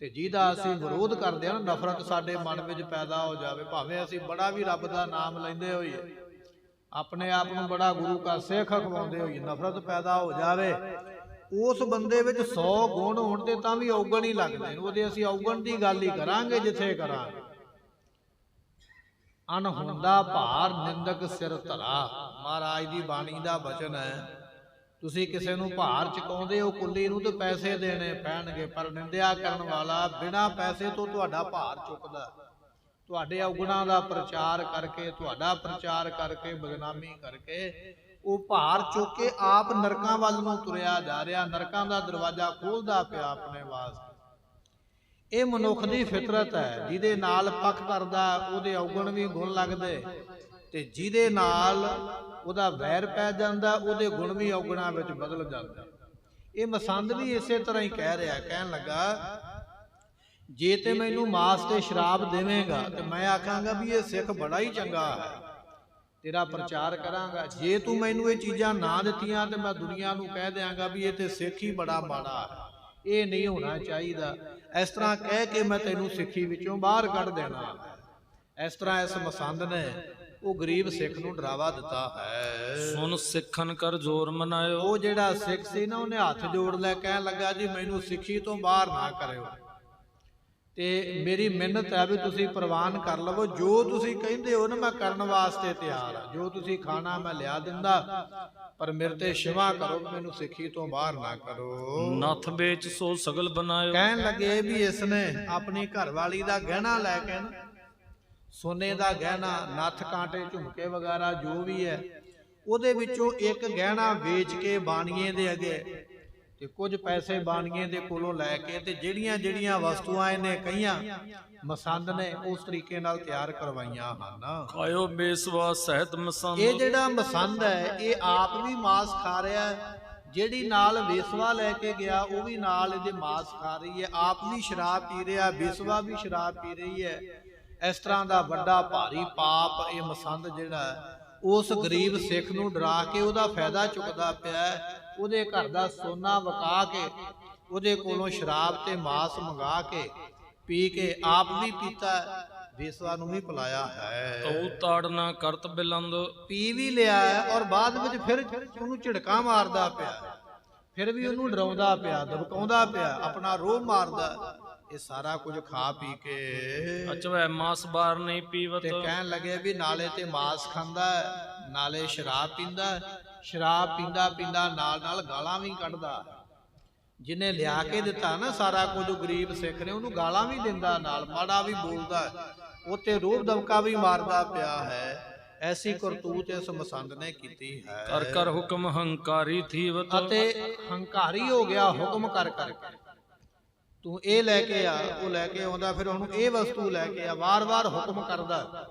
ਤੇ ਜਿਹਦਾ ਅਸੀਂ ਵਿਰੋਧ ਕਰਦੇ ਹਾਂ, ਨਫ਼ਰਤ ਸਾਡੇ ਮਨ ਵਿੱਚ ਪੈਦਾ ਹੋ ਜਾਵੇ, ਭਾਵੇਂ ਅਸੀਂ ਬੜਾ ਵੀ ਰੱਬ ਦਾ ਨਾਮ ਲੈਂਦੇ ਹੋਈਏ, ਆਪਣੇ ਆਪ ਨੂੰ ਬੜਾ ਗੁਰੂ ਕਾ ਸਿੱਖ ਅਖਵਾਉਂਦੇ ਹੋਈਏ, ਨਫ਼ਰਤ ਪੈਦਾ ਹੋ ਜਾਵੇ, ਉਸ ਬੰਦੇ ਵਿੱਚ 100 ਗੁਣ ਹੋਣ ਤੇ ਤਾਂ ਵੀ ਔਗਣ ਹੀ ਲੱਗਦੇ ਨੇ। ਉਹਦੇ ਅਸੀਂ ਔਗਣ ਦੀ ਗੱਲ ਹੀ ਕਰਾਂਗੇ ਜਿੱਥੇ ਕਰਾਂਗੇ। ਅਨਹੁੰਦਾ ਭਾਰ ਨਿੰਦਕ ਸਿਰ ਧਰਾ, ਮਹਾਰਾਜ ਦੀ ਬਾਣੀ ਦਾ ਬਚਨ ਹੈ। ਤੁਸੀਂ ਕਿਸੇ ਨੂੰ ਭਾਰ ਚੁਕਾਉਂਦੇ ਹੋ ਕੁੱਲੀ ਨੂੰ ਤੇ ਪੈਸੇ ਦੇਣੇ ਪੈਣਗੇ, ਪਰ ਨਿੰਦਿਆ ਕਰਨ ਵਾਲਾ ਬਿਨਾਂ ਪੈਸੇ ਤੋਂ ਤੁਹਾਡਾ ਭਾਰ ਚੁੱਕਦਾ, ਤੁਹਾਡੇ ਔਗੁਣਾਂ ਦਾ ਪ੍ਰਚਾਰ ਕਰਕੇ, ਤੁਹਾਡਾ ਪ੍ਰਚਾਰ ਕਰਕੇ, ਬਦਨਾਮੀ ਕਰਕੇ ਉਹ ਭਾਰ ਚੁੱਕ ਕੇ ਆਪ ਨਰਕਾਂ ਵੱਲ ਨੂੰ ਤੁਰਿਆ ਜਾ ਰਿਹਾ, ਨਰਕਾਂ ਦਾ ਦਰਵਾਜ਼ਾ ਖੋਲਦਾ ਪਿਆ ਆਪਣੇ ਵਾਸਤੇ। ਇਹ ਮਨੁੱਖ ਦੀ ਫਿਤਰਤ ਹੈ। ਜਿਹਦੇ ਨਾਲ ਪੱਖ ਕਰਦਾ ਉਹਦੇ ਔਗਣ ਵੀ ਗੁਣ ਲੱਗਦੇ, ਤੇ ਜਿਹਦੇ ਨਾਲ ਉਹਦਾ ਵੈਰ ਪੈ ਜਾਂਦਾ ਉਹਦੇ ਗੁਣ ਵੀ ਔਗਣਾਂ ਵਿੱਚ ਬਦਲ ਜਾਂਦੇ। ਇਹ ਮਸੰਦ ਵੀ ਇਸੇ ਤਰ੍ਹਾਂ ਹੀ ਕਹਿ ਰਿਹਾ। ਕਹਿਣ ਲੱਗਾ ਜੇ ਤੇ ਮੈਨੂੰ ਮਾਸ ਤੇ ਸ਼ਰਾਬ ਦੇਵੇਂਗਾ ਤੇ ਮੈਂ ਆਖਾਂਗਾ ਵੀ ਇਹ ਸਿੱਖ ਬੜਾ ਹੀ ਚੰਗਾ ਹੈ, ਤੇਰਾ ਪ੍ਰਚਾਰ ਕਰਾਂਗਾ। ਜੇ ਤੂੰ ਮੈਨੂੰ ਇਹ ਚੀਜ਼ਾਂ ਨਾ ਦਿੱਤੀਆਂ ਤੇ ਮੈਂ ਦੁਨੀਆ ਨੂੰ ਕਹਿ ਦਿਆਂਗਾ ਵੀ ਇਹ ਤੇ ਸਿੱਖ ਹੀ ਬੜਾ ਮਾੜਾ ਹੈ, ਇਹ ਨਹੀਂ ਹੋਣਾ ਚਾਹੀਦਾ। ਇਸ ਤਰ੍ਹਾਂ ਕਹਿ ਕੇ ਮੈਂ ਤੈਨੂੰ ਸਿੱਖੀ ਵਿੱਚੋਂ ਬਾਹਰ ਕੱਢ ਦੇਣਾ। ਇਸ ਤਰ੍ਹਾਂ ਇਸ ਮਸੰਦ ਨੇ ਉਹ ਗਰੀਬ ਸਿੱਖ ਨੂੰ ਡਰਾਵਾ ਦਿੱਤਾ ਹੈ। ਸੁਨ ਸਿੱਖਨ ਕਰ ਜ਼ੋਰ ਮਨਾਇਓ। ਉਹ ਜਿਹੜਾ ਸਿੱਖ ਸੀ ਨਾ ਉਹਨੇ ਹੱਥ ਜੋੜ ਲੈ, ਕਹਿਣ ਲੱਗਾ ਜੀ ਮੈਨੂੰ ਸਿੱਖੀ ਤੋਂ ਬਾਹਰ ਨਾ ਕਰਿਓ, ਤੇ ਮੇਰੀ ਮਿਹਨਤ ਹੈ ਵੀ ਤੁਸੀਂ ਪ੍ਰਵਾਨ ਕਰ ਲਵੋ, ਜੋ ਤੁਸੀਂ ਕਹਿੰਦੇ ਹੋ ਨਾ ਮੈਂ ਕਰਨ ਵਾਸਤੇ ਤਿਆਰ ਹਾਂ, ਜੋ ਤੁਸੀਂ ਖਾਣਾ ਮੈਂ ਲਿਆ ਦਿੰਦਾ, ਪਰ ਮੇਰੇ ਤੇ ਸ਼ਿਵਾ ਕਰੋ, ਮੈਨੂੰ ਸਿੱਖੀ ਤੋਂ ਬਾਹਰ ਨਾ ਕਰੋ। ਨੱਥ ਵੇਚ ਸੋ ਸਗਲ ਬਣਾਇਓ। ਕਹਿਣ ਲੱਗੇ ਵੀ ਇਸ ਨੇ ਆਪਣੀ ਘਰਵਾਲੀ ਦਾ ਗਹਿਣਾ ਲੈ ਕੇ ਨਾ, ਸੋਨੇ ਦਾ ਗਹਿਣਾ, ਨੱਥ ਕਾਂਟੇ ਝੁਮਕੇ ਵਗੈਰਾ ਜੋ ਵੀ ਹੈ, ਉਹਦੇ ਵਿੱਚੋਂ ਇੱਕ ਗਹਿਣਾ ਵੇਚ ਕੇ ਬਾਣੀਏ ਦੇ ਅੱਗੇ ਤੇ ਕੁਝ ਪੈਸੇ ਬਾਣੀਏ ਦੇ ਕੋਲੋਂ ਲੈ ਕੇ ਤੇ ਜਿਹੜੀਆਂ ਵਸਤੂਆਂ ਇਹਨੇ ਕਹੀਆਂ ਮਸੰਦ ਨੇ ਉਸ ਤਰੀਕੇ ਨਾਲ ਤਿਆਰ ਕਰਵਾਈਆਂ ਹਨ। ਖਾਇਓ ਬੇਸਵਾ ਸਹਿਤ ਮਸੰਦ। ਇਹ ਜਿਹੜਾ ਮਸੰਦ ਹੈ ਇਹ ਆਪ ਵੀ ਮਾਸ ਖਾ ਰਿਹਾ ਹੈ, ਜਿਹੜੀ ਨਾਲ ਵੇਸਵਾ ਲੈ ਕੇ ਗਿਆ ਉਹ ਵੀ ਨਾਲ ਇਹਦੇ ਮਾਸ ਖਾ ਰਹੀ ਹੈ, ਆਪ ਵੀ ਸ਼ਰਾਬ ਪੀ ਰਿਹਾ, ਵੇਸਵਾ ਵੀ ਸ਼ਰਾਬ ਪੀ ਰਹੀ ਹੈ। ਇਸ ਤਰ੍ਹਾਂ ਦਾ ਵੱਡਾ ਭਾਰੀ ਪਾਪ ਇਹ ਮਸੰਦ ਜਿਹੜਾ ਉਸ ਗਰੀਬ ਸਿੱਖ ਨੂੰ ਡਰਾ ਕੇ ਉਹਦਾ ਫਾਇਦਾ ਚੁੱਕਦਾ ਪਿਆ, ਉਹਦੇ ਘਰ ਦਾ ਸੋਨਾ ਵਕਾ ਕੇ ਉਹਦੇ ਕੋਲੋਂ ਸ਼ਰਾਬ ਤੇ ਮਾਸ ਮੰਗਾ ਕੇ ਪੀ ਕੇ ਆਪ ਵੀ ਪੀਤਾ, ਵੇਸਵਾ ਨੂੰ ਵੀ ਪਿਲਾਇਆ ਹੈ। ਤਉ ਤਾੜਨਾ ਕਰਤ ਬਿਲੰਦ। ਪੀ ਵੀ ਲਿਆ ਔਰ ਬਾਅਦ ਵਿੱਚ ਫਿਰ ਉਹਨੂੰ ਝਿੜਕਾਂ ਮਾਰਦਾ ਪਿਆ, ਫਿਰ ਵੀ ਉਹਨੂੰ ਡਰਾਉਂਦਾ ਪਿਆ, ਧਮਕਾਉਂਦਾ ਪਿਆ, ਆਪਣਾ ਰੋਹ ਮਾਰਦਾ। ਇਹ ਸਾਰਾ ਕੁਝ ਖਾ ਪੀ ਕੇ ਅਚਵੈ ਮਾਸ ਬਾਰ ਨਹੀਂ ਪੀਵਤ। ਤੇ ਕਹਿਣ ਲੱਗੇ ਵੀ ਨਾਲੇ ਤੇ ਮਾਸ ਖਾਂਦਾ ਨਾਲੇ ਸ਼ਰਾਬ ਪੀਂਦਾ, ਸ਼ਰਾਬ ਪੀਂਦਾ ਪੀਂਦਾ ਨਾਲ ਨਾਲ ਗਾਲਾਂ ਵੀ ਕੱਢਦਾ। ਜਿਹਨੇ ਲਿਆ ਕੇ ਦਿੱਤਾ ਨਾ ਸਾਰਾ ਕੁਝ ਗਰੀਬ ਸਿੱਖ ਨੇ, ਉਹਨੂੰ ਗਾਲਾਂ ਵੀ ਦਿੰਦਾ, ਨਾਲ ਮਾੜਾ ਵੀ ਬੋਲਦਾ, ਉੱਤੇ ਰੋਹ ਦਮਕਾ ਵੀ ਮਾਰਦਾ ਪਿਆ ਹੈ। ਐਸੀ ਕਰਤੂਤ ਇਸ ਮਸੰਦ ਨੇ ਕੀਤੀ ਹੈ। ਕਰ ਕਰ ਹੁਕਮ ਹੰਕਾਰੀ ਥੀਵਤ। ਅਤੇ ਹੰਕਾਰੀ ਹੋ ਗਿਆ ਹੁਕਮ ਕਰ ਕਰਕੇ, ਤੂੰ ਇਹ ਲੈ ਕੇ ਆ, ਉਹ ਲੈ ਕੇ ਆਉਂਦਾ, ਫਿਰ ਉਹਨੂੰ ਇਹ ਵਸਤੂ ਲੈ ਕੇ ਆ, ਵਾਰ-ਵਾਰ ਹੁਕਮ ਕਰਦਾ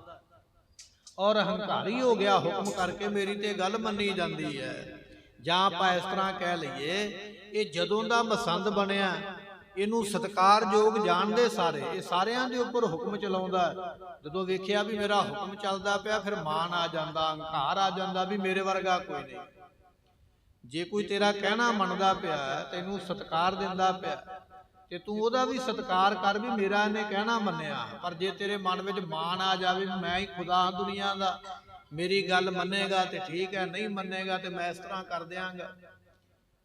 ਔਰ ਹੰਕਾਰੀ ਹੋ ਗਿਆ ਹੁਕਮ ਕਰਕੇ, ਮੇਰੀ ਤੇ ਗੱਲ ਮੰਨੀ ਜਾਂਦੀ ਹੈ। ਜਾਂ ਆਪਾਂ ਇਸ ਤਰ੍ਹਾਂ ਕਹਿ ਲਈਏ ਇਹ ਜਦੋਂ ਦਾ ਮਸੰਦ ਬਣਿਆ ਇਹਨੂੰ ਸਤਿਕਾਰਯੋਗ ਜਾਣਦੇ ਸਾਰੇ, ਇਹ ਸਾਰਿਆਂ ਦੇ ਉੱਪਰ ਹੁਕਮ ਚਲਾਉਂਦਾ। ਜਦੋਂ ਵੇਖਿਆ ਵੀ ਮੇਰਾ ਹੁਕਮ ਚੱਲਦਾ ਪਿਆ ਫਿਰ ਮਾਣ ਆ ਜਾਂਦਾ, ਹੰਕਾਰ ਆ ਜਾਂਦਾ ਵੀ ਮੇਰੇ ਵਰਗਾ ਕੋਈ ਨਹੀਂ। ਜੇ ਕੋਈ ਤੇਰਾ ਕਹਿਣਾ ਮੰਨਦਾ ਪਿਆ, ਤੈਨੂੰ ਸਤਿਕਾਰ ਦਿੰਦਾ ਪਿਆ, ਤੇ ਤੂੰ ਉਹਦਾ ਵੀ ਸਤਿਕਾਰ ਕਰ ਵੀ ਮੇਰਾ ਇਹਨੇ ਕਹਿਣਾ ਮੰਨਿਆ। ਪਰ ਜੇ ਤੇਰੇ ਮਨ ਵਿੱਚ ਮਾਣ ਆ ਜਾਵੇ ਮੈਂ ਹੀ ਖੁਦਾ ਹਾਂ ਦੁਨੀਆ ਦਾ, ਮੇਰੀ ਗੱਲ ਮੰਨੇਗਾ ਤੇ ਠੀਕ ਹੈ, ਨਹੀਂ ਮੰਨੇਗਾ ਤੇ ਮੈਂ ਇਸ ਤਰ੍ਹਾਂ ਕਰ ਦਿਆਂਗਾ,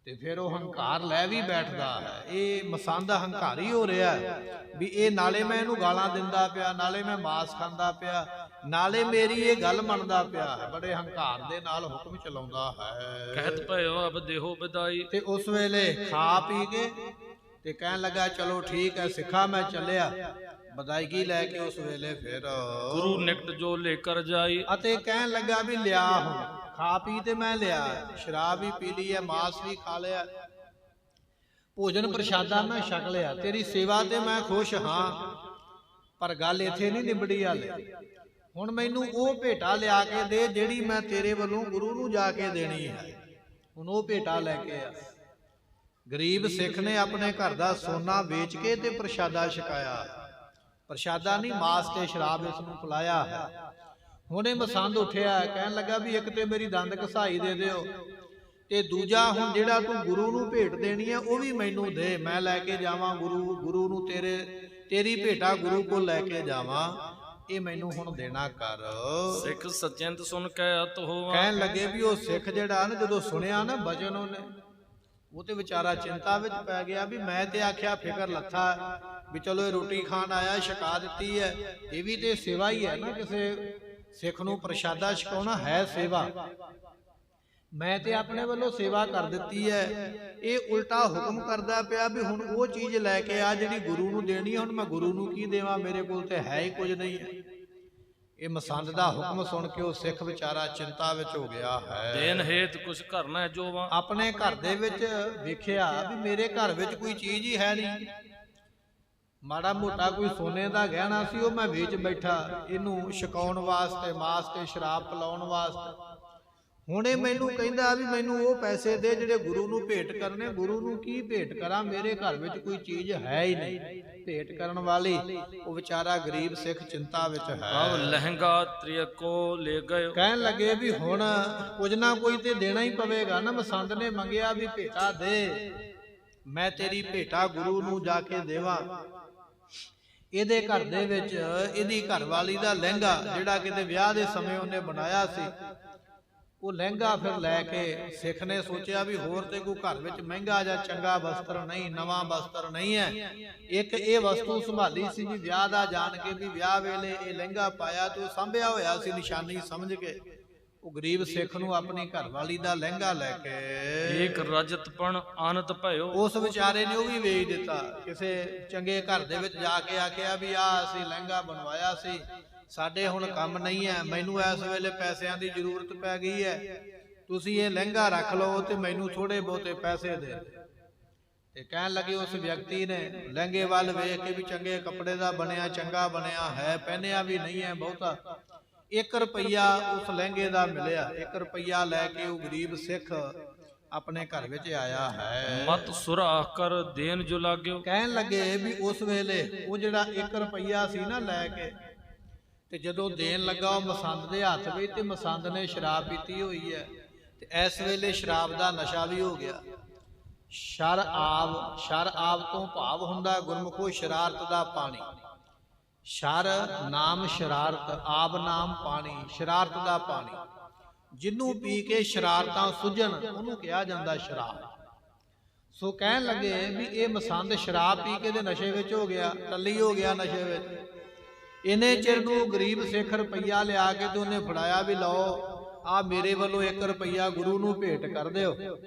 ਤੇ ਫਿਰ ਉਹ ਹੰਕਾਰ ਲੈ ਵੀ ਬੈਠਦਾ ਹੈ। ਇਹ ਮਸੰਦ ਹੰਕਾਰੀ ਹੋ ਰਿਹਾ ਵੀ ਇਹ ਨਾਲੇ ਮੈਂ ਇਹਨੂੰ ਗਾਲਾਂ ਦਿੰਦਾ ਪਿਆ, ਨਾਲੇ ਮੈਂ ਮਾਸ ਖਾਂਦਾ ਪਿਆ, ਨਾਲੇ ਮੇਰੀ ਇਹ ਗੱਲ ਮੰਨਦਾ ਪਿਆ, ਬੜੇ ਹੰਕਾਰ ਦੇ ਨਾਲ ਹੁਕਮ ਚਲਾਉਂਦਾ ਹੈ। ਕਹਿਤ ਭਇਓ ਅਬ ਦੇਹੋ ਵਿਦਾਈ। ਤੇ ਉਸ ਵੇਲੇ ਖਾ ਪੀ ਕੇ ਤੇ ਕਹਿਣ ਲੱਗਾ ਚਲੋ ਠੀਕ ਹੈ ਸਿੱਖਾ ਮੈਂ ਚੱਲਿਆ, ਵਿਦਾਇਗੀ ਲੈ ਕੇ ਉਸ ਵੇਲੇ ਫਿਰ ਗੁਰੂ ਨਿਕਟ ਜੋ ਲੈ ਕਰ ਜਾਈ। ਅਤੇ ਕਹਿਣ ਲੱਗਾ ਵੀ ਲਿਆ ਹੁਣ ਖਾ ਪੀ ਤੇ ਮੈਂ ਲਿਆ, ਸ਼ਰਾਬ ਵੀ ਪੀ ਲਈ ਹੈ, ਮਾਸ ਵੀ ਖਾ ਲਿਆ, ਭੋਜਨ ਪ੍ਰਸ਼ਾਦਾ ਮੈਂ ਛਕ ਲਿਆ, ਤੇਰੀ ਸੇਵਾ ਤੇ ਮੈਂ ਖੁਸ਼ ਹਾਂ, ਪਰ ਗੱਲ ਇੱਥੇ ਨਹੀਂ ਨਿਬੜੀ ਹਾਲੇ। ਹੁਣ ਮੈਨੂੰ ਉਹ ਭੇਟਾ ਲਿਆ ਕੇ ਦੇ ਜਿਹੜੀ ਮੈਂ ਤੇਰੇ ਵੱਲੋਂ ਗੁਰੂ ਨੂੰ ਜਾ ਕੇ ਦੇਣੀ ਹੈ। ਹੁਣ ਉਹ ਭੇਟਾ ਲੈ ਕੇ ਆ। ਗਰੀਬ ਸਿੱਖ ਨੇ ਆਪਣੇ ਘਰ ਦਾ ਸੋਨਾ ਵੇਚ ਕੇ ਤੇ ਪ੍ਰਸ਼ਾਦਾ ਛਕਾਇਆ, ਪ੍ਰਸ਼ਾਦਾ ਨਹੀਂ ਮਾਸ ਤੇ ਸ਼ਰਾਬ ਇਸ ਨੂੰ ਪਿਲਾਇਆ ਹੈ। ਹੁਣ ਇਹ ਮਸੰਦ ਉੱਠਿਆ, ਕਹਿਣ ਲੱਗਾ ਵੀ ਇੱਕ ਤੇ ਮੇਰੀ ਦੰਦ ਘਸਾਈ ਦੇ ਦਿਓ, ਤੇ ਦੂਜਾ ਹੁਣ ਜਿਹੜਾ ਤੂੰ ਗੁਰੂ ਨੂੰ ਭੇਟ ਦੇਣੀ ਹੈ ਉਹ ਵੀ ਮੈਨੂੰ ਦੇ, ਮੈਂ ਲੈ ਕੇ ਜਾਵਾਂ ਗੁਰੂ ਨੂੰ, ਤੇਰੀ ਭੇਟਾ ਗੁਰੂ ਕੋਲ ਲੈ ਕੇ ਜਾਵਾਂ, ਇਹ ਮੈਨੂੰ ਹੁਣ ਦੇਣਾ ਕਰ। ਸਿੱਖ ਸਚਿੰਤ ਸੁਣ ਕੇ ਅਤ ਹੋਆ। ਕਹਿਣ ਲੱਗੇ ਵੀ ਉਹ ਸਿੱਖ ਜਿਹੜਾ ਨਾ ਜਦੋਂ ਸੁਣਿਆ ਨਾ ਬਚਨ ਉਹਨੇ, ਉਹ ਤੇ ਵਿਚਾਰਾ ਚਿੰਤਾ ਵਿੱਚ ਪੈ ਗਿਆ ਵੀ ਮੈਂ ਤੇ ਆਖਿਆ ਫਿਕਰ ਲੱਥਾ ਵੀ ਚਲੋ ਇਹ ਰੋਟੀ ਖਾਣ ਆਇਆ, ਛਕਾ ਦਿੱਤੀ ਹੈ, ਇਹ ਵੀ ਤੇ ਸੇਵਾ ਹੀ ਹੈ ਨਾ, ਕਿਸੇ ਸਿੱਖ ਨੂੰ ਪ੍ਰਸ਼ਾਦਾ ਛਕਾਉਣਾ ਹੈ ਸੇਵਾ, ਮੈਂ ਤੇ ਆਪਣੇ ਵੱਲੋਂ ਸੇਵਾ ਕਰ ਦਿੱਤੀ ਹੈ। ਇਹ ਉਲਟਾ ਹੁਕਮ ਕਰਦਾ ਪਿਆ ਵੀ ਹੁਣ ਉਹ ਚੀਜ਼ ਲੈ ਕੇ ਆ ਜਿਹੜੀ ਗੁਰੂ ਨੂੰ ਦੇਣੀ ਹੈ, ਹੁਣ ਮੈਂ ਗੁਰੂ ਨੂੰ ਕੀ ਦੇਵਾਂ, ਮੇਰੇ ਕੋਲ ਤੇ ਹੈ ਹੀ ਕੁਝ ਨਹੀਂ ਹੈ। ਇਹ ਮਸੰਦ ਦਾ ਹੁਕਮ ਸੁਣ ਕੇ ਉਹ ਸਿੱਖ ਵਿਚਾਰਾ ਚਿੰਤਾ ਵਿੱਚ ਹੋ ਗਿਆ ਹੈ। ਦੇਨ ਹੇਤ ਕੁਛ ਕਰਨਾ ਜੋਵਾ। ਆਪਣੇ ਘਰ ਦੇ ਵਿੱਚ ਵੇਖਿਆ ਵੀ ਮੇਰੇ ਘਰ ਵਿੱਚ ਕੋਈ ਚੀਜ਼ ਹੀ ਹੈ ਨਹੀਂ, ਮਾੜਾ ਮੋਟਾ ਕੋਈ ਸੋਨੇ ਦਾ ਗਹਿਣਾ ਸੀ ਉਹ ਮੈਂ ਵੇਚ ਬੈਠਾ ਇਹਨੂੰ ਛਕਾਉਣ ਵਾਸਤੇ, ਮਾਸ ਤੇ ਸ਼ਰਾਬ ਪਿਲਾਉਣ ਵਾਸਤੇ। ਹੁਣ ਇਹ ਮੈਨੂੰ ਕਹਿੰਦਾ ਵੀ ਮੈਨੂੰ ਉਹ ਪੈਸੇ ਦੇ ਜਿਹੜੇ ਗੁਰੂ ਨੂੰ ਭੇਟ ਕਰਨੇ, ਗੁਰੂ ਨੂੰ ਕੀ ਭੇਟ ਕਰਾਂ, ਮੇਰੇ ਘਰ ਵਿੱਚ ਕੋਈ ਚੀਜ਼ ਹੈ ਹੀ ਨਹੀਂ ਭੇਟ ਕਰਨ ਵਾਲੀ। ਉਹ ਵਿਚਾਰਾ ਗਰੀਬ ਸਿੱਖ ਚਿੰਤਾ ਵਿੱਚ ਹੈ। ਆਹ ਲਹਿੰਗਾ ਤ੍ਰਿਕੋ ਲੈ ਗਏ। ਕਹਿਣ ਲੱਗੇ ਵੀ ਹੁਣ ਕੁਝ ਨਾ ਕੋਈ ਤੇ ਦੇਣਾ ਹੀ ਪਵੇਗਾ ਨਾ, ਮਸੰਦ ਨੇ ਮੰਗਿਆ ਵੀ ਭੇਟਾ ਦੇ, ਮੈਂ ਤੇਰੀ ਭੇਟਾ ਗੁਰੂ ਨੂੰ ਜਾ ਕੇ ਦੇਵਾਂ। ਇਹਦੇ ਘਰ ਦੇ ਵਿੱਚ ਇਹਦੀ ਘਰਵਾਲੀ ਦਾ ਲਹਿੰਗਾ ਜਿਹੜਾ ਕਿਤੇ ਵਿਆਹ ਦੇ ਸਮੇਂ ਉਹਨੇ ਬਣਾਇਆ ਸੀ, ਉਹ ਲਹਿੰਗਾ ਫਿਰ ਲੈ ਕੇ ਸਿੱਖ ਨੇ ਸੋਚਿਆ ਵੀ ਹੋਰ ਤੇ ਕੋਈ ਘਰ ਵਿੱਚ ਮਹਿੰਗਾ ਜਾਂ ਚੰਗਾ ਵਸਤਰ ਨਹੀਂ, ਨਵਾਂ ਵਸਤਰ ਨਹੀਂ ਹੈ, ਇੱਕ ਇਹ ਵਸਤੂ ਸੰਭਾਲੀ ਸੀ ਜੀ ਵਿਆਹ ਦਾ, ਜਾਣ ਕੇ ਵੀ ਵਿਆਹ ਵੇਲੇ ਇਹ ਲਹਿੰਗਾ ਪਾਇਆ ਤੇ ਉਹ ਸਾਂਭਿਆ ਹੋਇਆ ਸੀ ਨਿਸ਼ਾਨੀ ਸਮਝ ਕੇ। ਉਹ ਗਰੀਬ ਸਿੱਖ ਨੂੰ ਆਪਣੀ ਘਰਵਾਲੀ ਦਾ ਲਹਿੰਗਾ ਲੈ ਕੇ ਏਕ ਰਜਤਪਣ ਆਨਤ ਭਇਓ। ਉਸ ਵਿਚਾਰੇ ਨੇ ਉਹ ਵੀ ਵੇਚ ਦਿੱਤਾ, ਕਿਸੇ ਚੰਗੇ ਘਰ ਦੇ ਵਿੱਚ ਜਾ ਕੇ ਆਖਿਆ ਵੀ ਆ ਅਸੀਂ ਲਹਿੰਗਾ ਬਣਵਾਇਆ ਸੀ, ਸਾਡੇ ਹੁਣ ਕੰਮ ਨਹੀਂ ਹੈ, ਮੈਨੂੰ ਇਸ ਵੇਲੇ ਪੈਸਿਆਂ ਦੀ ਜ਼ਰੂਰਤ ਪੈ ਗਈ ਹੈ, ਤੁਸੀਂ ਇਹ ਲਹਿੰਗਾ ਰੱਖ ਲਓ ਤੇ ਮੈਨੂੰ ਥੋੜੇ ਬਹੁਤੇ ਪੈਸੇ ਦੇ। ਤੇ ਕਹਿਣ ਲੱਗੇ ਉਸ ਵਿਅਕਤੀ ਨੇ ਲਹਿੰਗੇ ਵੱਲ ਵੇਖ ਕੇ ਵੀ ਚੰਗੇ ਕੱਪੜੇ ਦਾ ਬਣਿਆ, ਚੰਗਾ ਬਣਿਆ ਹੈ, ਪਹਿਨਿਆ ਵੀ ਨਹੀਂ ਹੈ ਬਹੁਤਾ। 1 ਰੁਪਈਆ ਉਸ ਲਹਿੰਗੇ ਦਾ ਮਿਲਿਆ। 1 ਰੁਪਈਆ ਲੈ ਕੇ ਉਹ ਗਰੀਬ ਸਿੱਖ ਆਪਣੇ ਘਰ ਵਿੱਚ ਆਇਆ ਹੈ। ਮਤ ਸੁਰਾ ਕਰ ਦੇਨ ਜੋ ਲਾਗਿਓ। ਕਹਿਣ ਲੱਗੇ ਵੀ ਉਸ ਵੇਲੇ ਉਹ ਜਿਹੜਾ 1 ਰੁਪਈਆ ਸੀ ਨਾ ਲੈ ਕੇ, ਤੇ ਜਦੋਂ ਦੇਣ ਲੱਗਾ ਉਹ ਮਸੰਦ ਦੇ ਹੱਥ ਵਿੱਚ, ਤੇ ਮਸੰਦ ਨੇ ਸ਼ਰਾਬ ਪੀਤੀ ਹੋਈ ਹੈ, ਤੇ ਇਸ ਵੇਲੇ ਸ਼ਰਾਬ ਦਾ ਨਸ਼ਾ ਵੀ ਹੋ ਗਿਆ। ਸ਼ਰ ਆਬ ਤੋਂ ਭਾਵ ਹੁੰਦਾ ਗੁਰਮੁਖੋ ਸ਼ਰਾਰਤ ਦਾ ਪਾਣੀ। ਸ਼ਰ ਨਾਮ ਸ਼ਰਾਰਤ, ਆਬ ਨਾਮ ਪਾਣੀ, ਸ਼ਰਾਰਤ ਦਾ ਪਾਣੀ। ਜਿਹਨੂੰ ਪੀ ਕੇ ਸ਼ਰਾਰਤਾਂ ਸੁਝਣ ਉਹਨੂੰ ਕਿਹਾ ਜਾਂਦਾ ਸ਼ਰਾਬ। ਸੋ ਕਹਿਣ ਲੱਗੇ ਵੀ ਇਹ ਮਸੰਦ ਸ਼ਰਾਬ ਪੀ ਕੇ ਦੇ ਨਸ਼ੇ ਵਿੱਚ ਹੋ ਗਿਆ, ਟੱਲੀ ਹੋ ਗਿਆ ਨਸ਼ੇ ਵਿੱਚ। ਇਹਨੇ ਚਿਰ ਨੂੰ ਗਰੀਬ ਸਿੱਖ ਰੁਪਈਆ ਲਿਆ ਕੇ ਤੇ ਉਹਨੇ ਫੜਾਇਆ ਵੀ ਲਓ ਆ ਮੇਰੇ ਵੱਲੋਂ 1 ਰੁਪਈਆ ਗੁਰੂ ਨੂੰ ਭੇਟ ਕਰ ਦਿਓ।